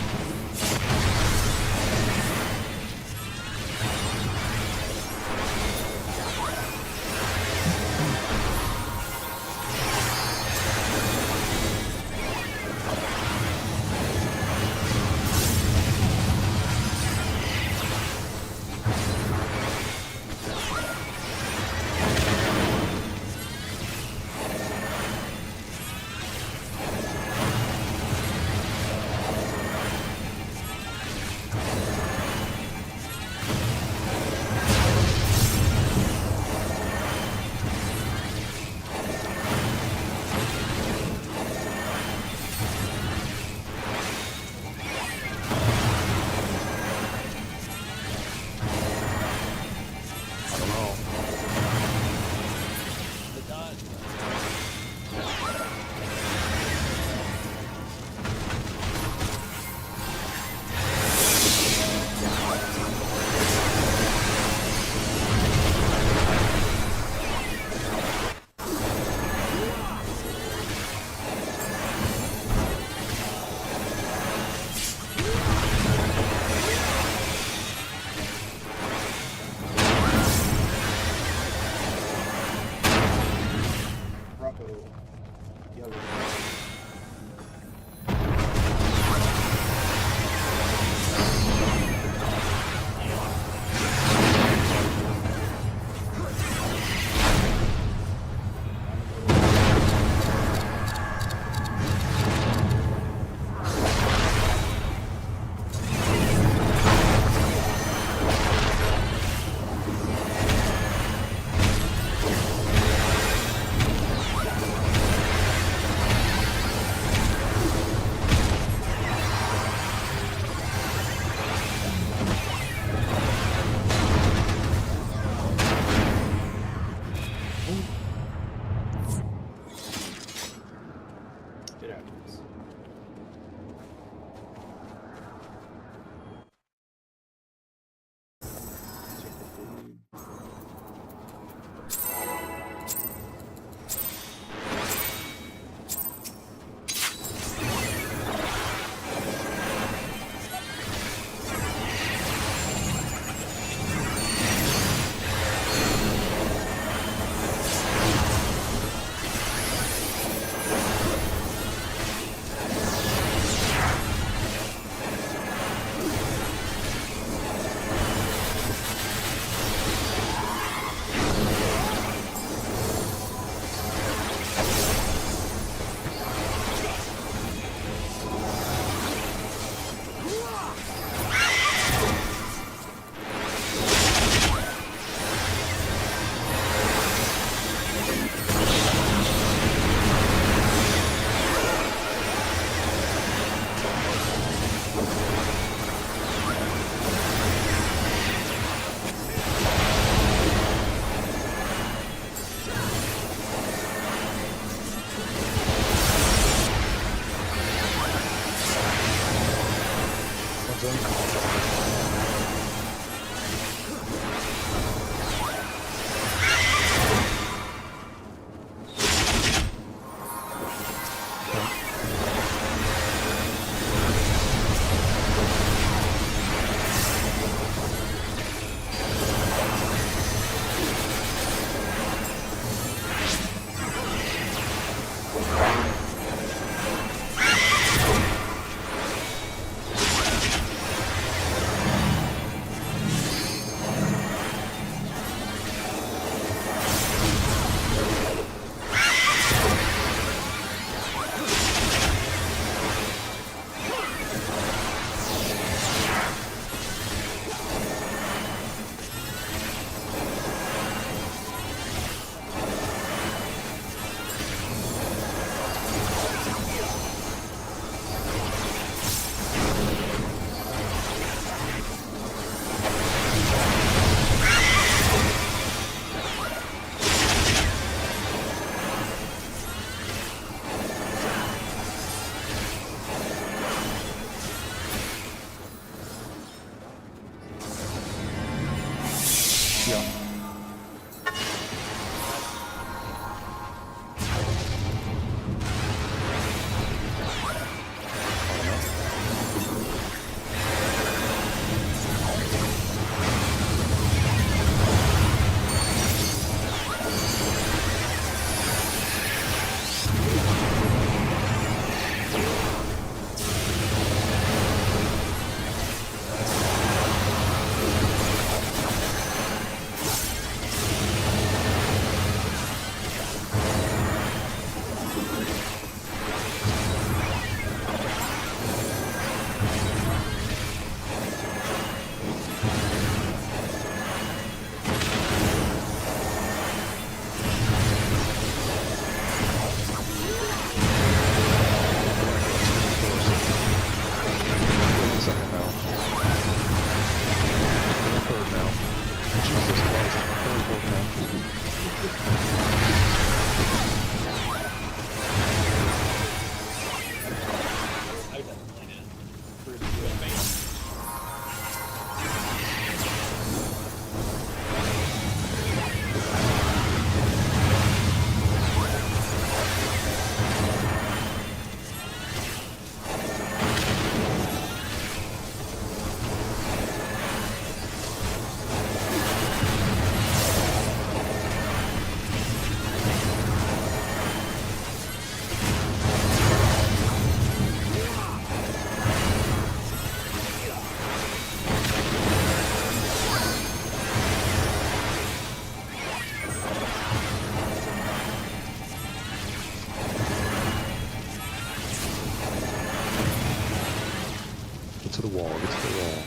Speaker 2: Get to the wall, get to the wall.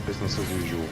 Speaker 2: Business as usual.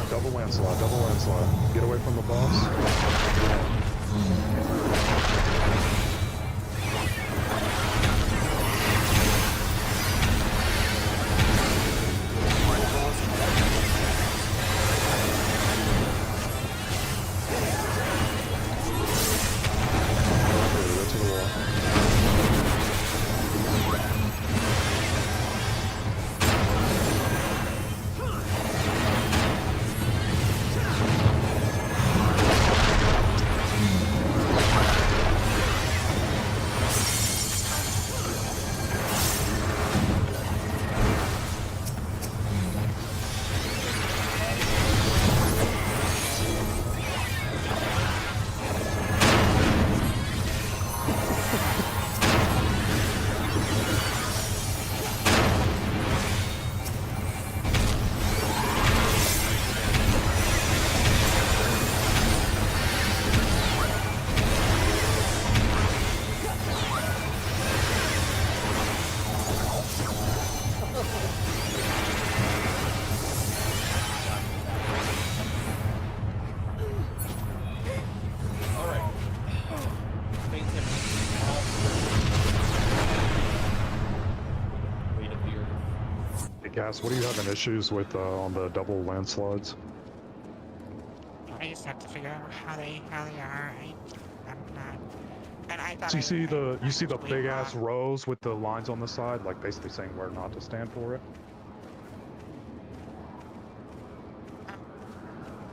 Speaker 2: Double landslide, double landslide. Get away from the boss. Go to the wall.
Speaker 10: Alright. Faint him. Weight of the earth.
Speaker 2: Hey Cass, what are you having issues with on the double landslides?
Speaker 6: I just have to figure out how they are. I'm not. And I thought
Speaker 2: So you see the
Speaker 6: way
Speaker 2: big ass
Speaker 6: wrong.
Speaker 2: rows with the lines on the side, like basically saying where not to stand for it?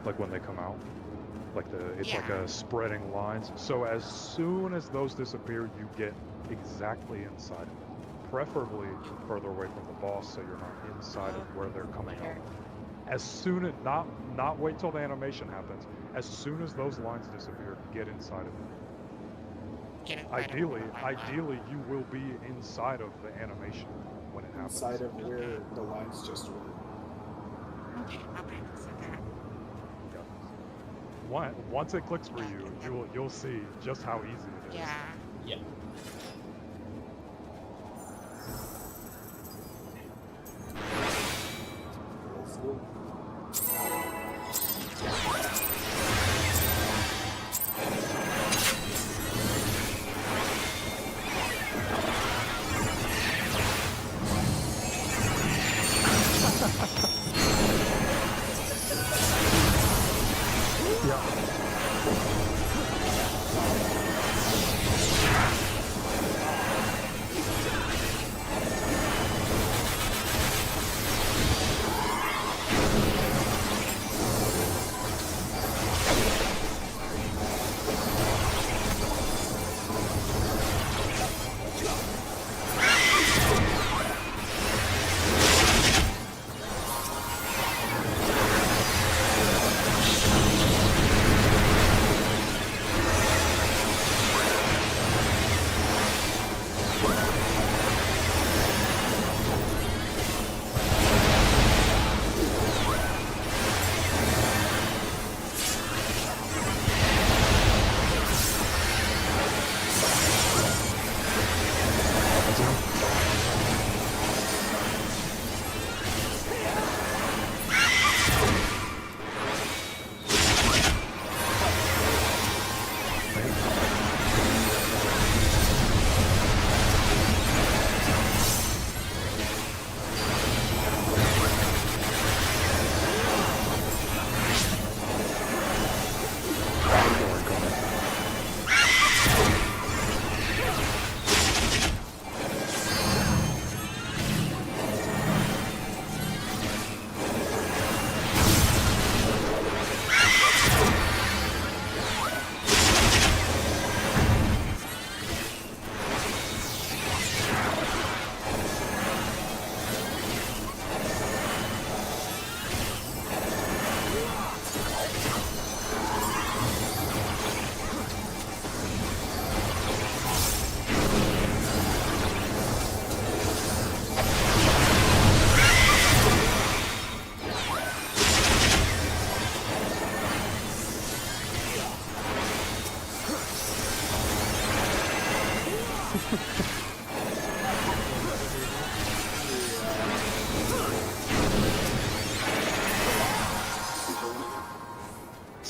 Speaker 2: Like when they come out? Like it's like
Speaker 6: Yeah.
Speaker 2: a spreading lines. So as soon as those disappear, you get exactly inside of it. Preferably further away from the boss so you're not inside of where they're coming out. As soon as, not wait till the animation happens. As soon as those lines disappear, get inside of it.
Speaker 6: Get inside of
Speaker 2: Ideally,
Speaker 6: my
Speaker 2: ideally you will be inside of the animation when it happens.
Speaker 3: Inside of where the lines just were.
Speaker 6: Okay, so that.
Speaker 2: Once it clicks for you, you'll see just how easy it is.
Speaker 6: Yeah.
Speaker 10: Yeah.
Speaker 3: Let's go.
Speaker 2: Yeah.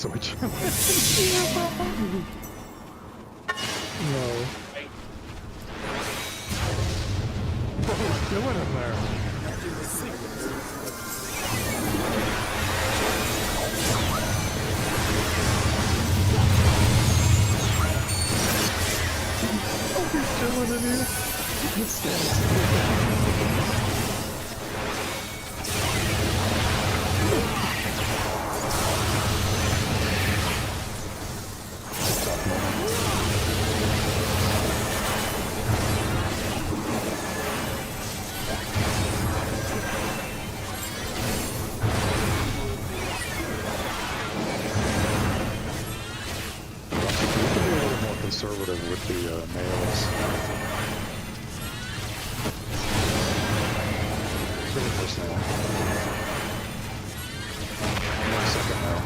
Speaker 2: switch. No.
Speaker 7: Hey,
Speaker 2: What was doing in there? What is doing in here? It's conservative with the males. It's really personal. One second now.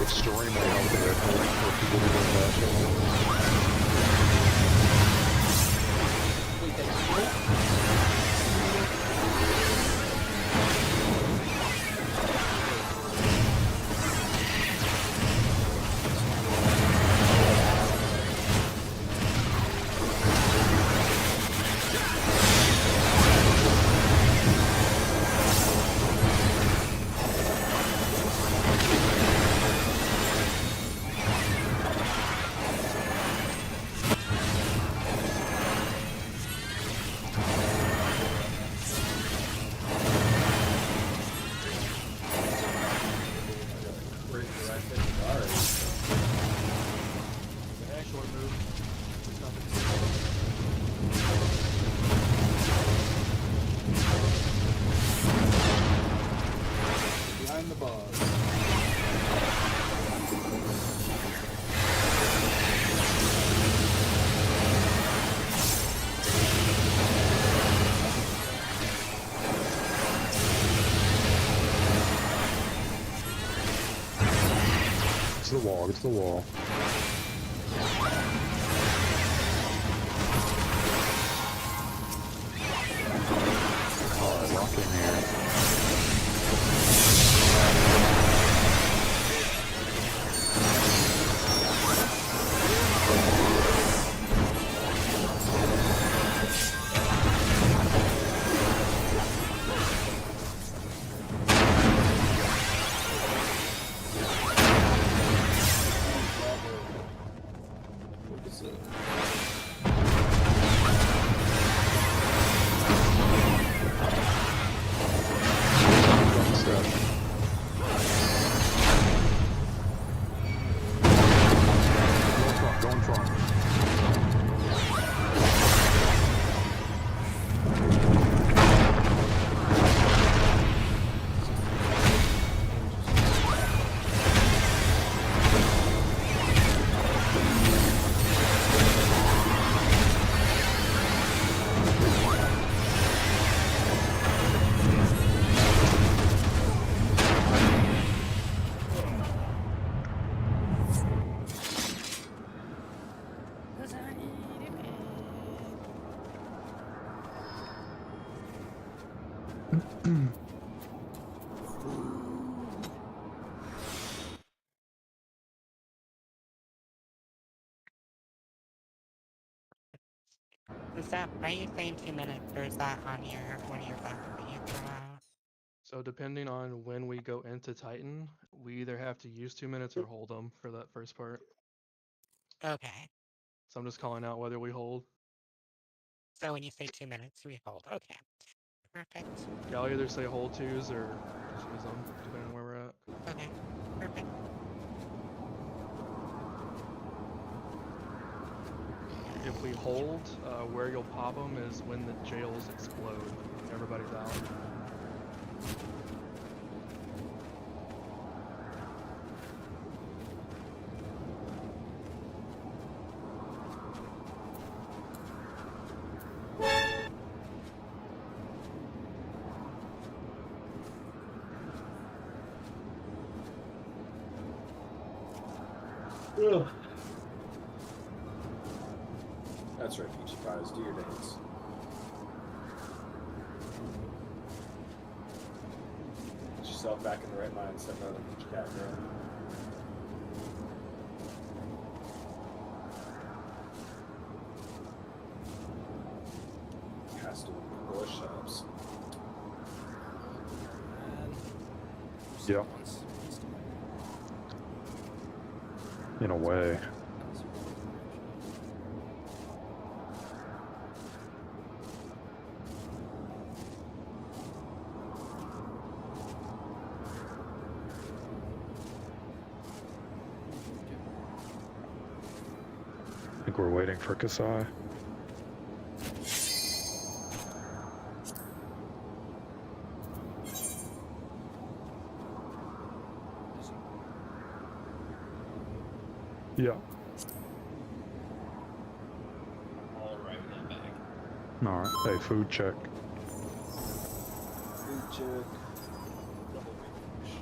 Speaker 2: Extremely helpful for people who don't know.
Speaker 10: Wait, that's
Speaker 9: Short move.
Speaker 3: Behind the bars.
Speaker 2: It's the wall, it's the wall. Alright, lock in here.
Speaker 3: Focus up.
Speaker 2: Step. Go in front.
Speaker 6: Is that, are you saying 2 minutes, or is that on your, one of your buttons that you throw out?
Speaker 9: So depending on when we go into Titan, we either have to use 2 minutes or hold them for that first part.
Speaker 6: Okay.
Speaker 9: So I'm just calling out whether we hold.
Speaker 6: So when you say 2 minutes, we hold. Okay. Perfect.
Speaker 9: Yeah, I'll either say hold twos or just use them, depending on where we're at.
Speaker 6: Okay. Perfect.
Speaker 9: If we hold, where you'll pop them is when the jails explode. Everybody's out.
Speaker 5: Ugh. That's right, Peachy Pies. Do your dance. Get yourself back in the right mindset, another Peachy Cat girl. Has to push ups.
Speaker 2: Yeah. In a way. I think we're waiting for Kasai. Yeah.
Speaker 10: All right, I'm back.
Speaker 2: Alright. Hey, food check.
Speaker 3: Food check.
Speaker 10: Double refresh.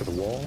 Speaker 2: the wall.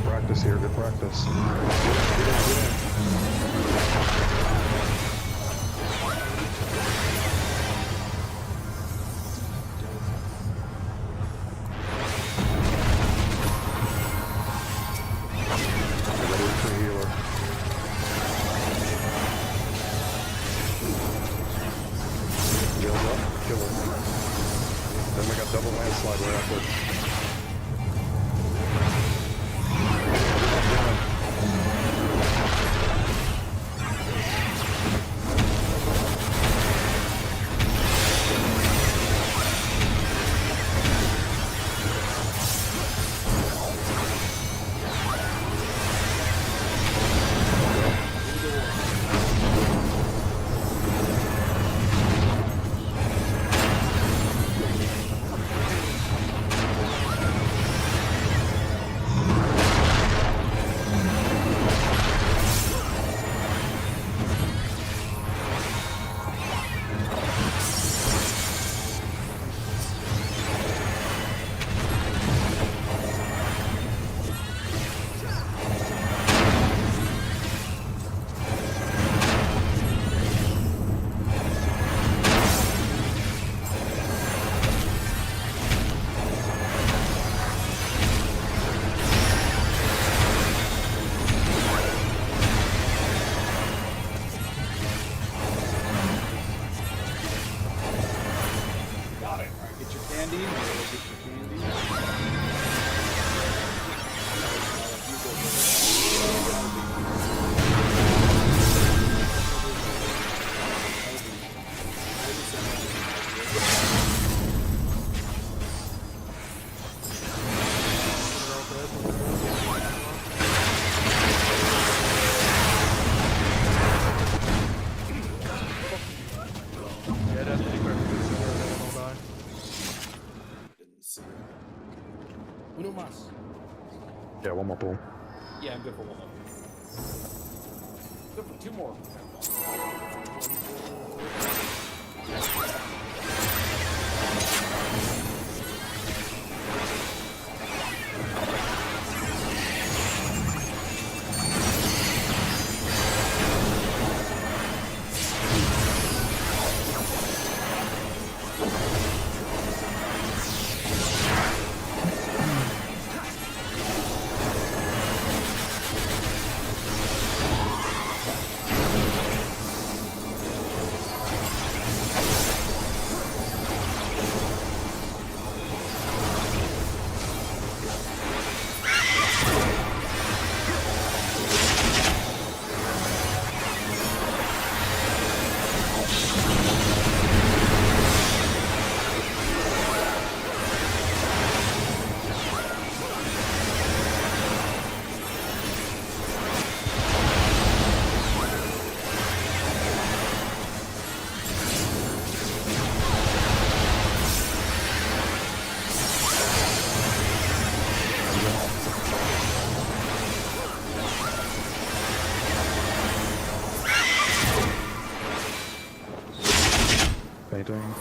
Speaker 2: Practice here, good practice. Ready for healer. Heals up, kill him. Then we got double landslide right after.
Speaker 4: Uno más.
Speaker 2: Yeah, one more pull.
Speaker 10: Yeah, I'm good for one more. Good for two more.
Speaker 2: Painting.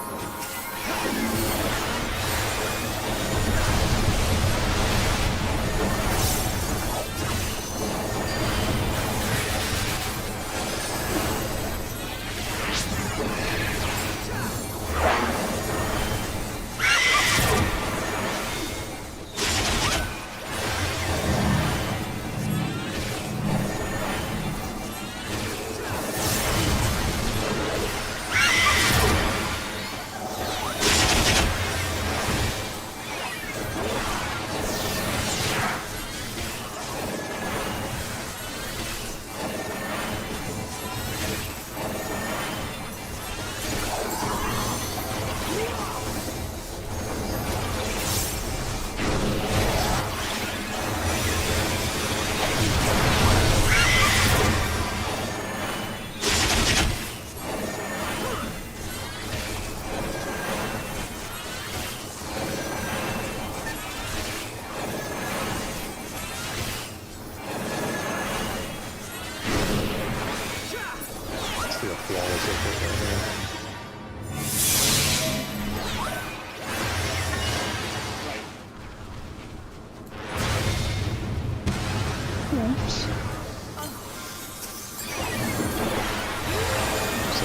Speaker 11: Such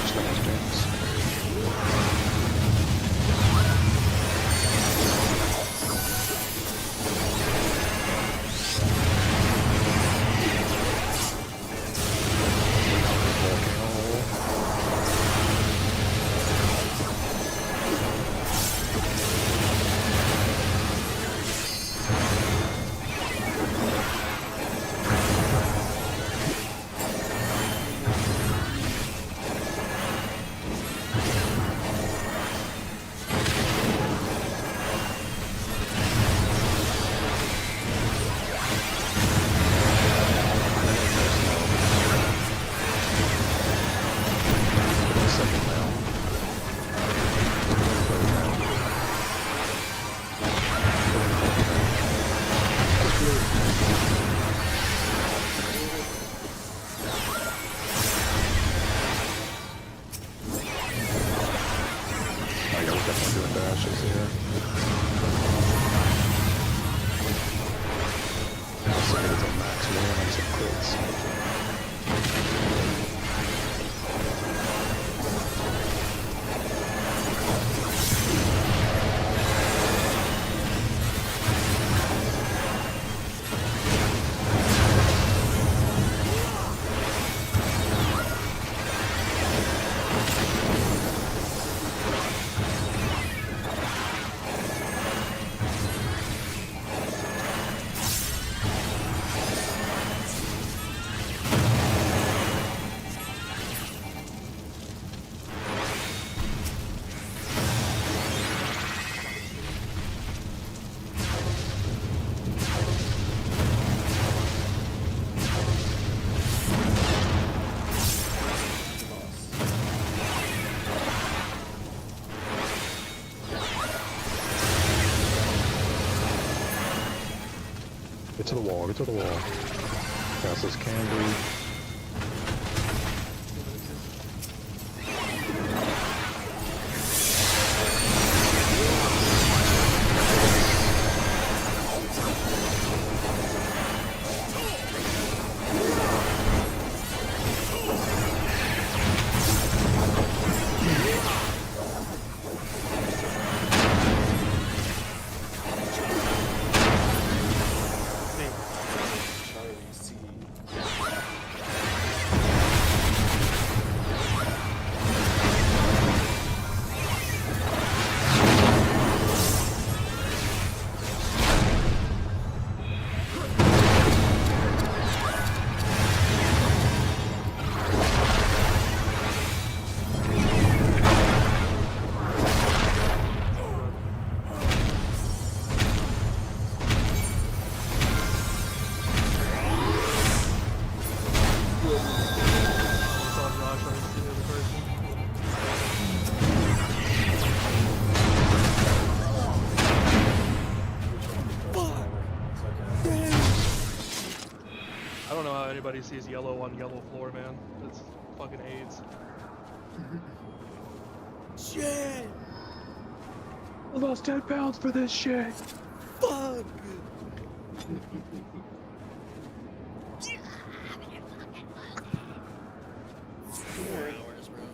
Speaker 11: things, James.
Speaker 2: Get to the wall, get to the wall. Fast as can be.
Speaker 9: I don't know how anybody sees yellow on yellow floor, man. That's fucking AIDS.
Speaker 4: Shit!
Speaker 2: I lost 10 pounds for this shit!
Speaker 4: Fuck! Hours, bro.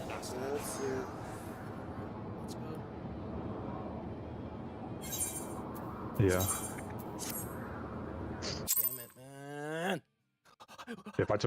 Speaker 3: That's it.
Speaker 4: Let's go.
Speaker 2: Yeah.
Speaker 4: Damn it, man.
Speaker 2: If I took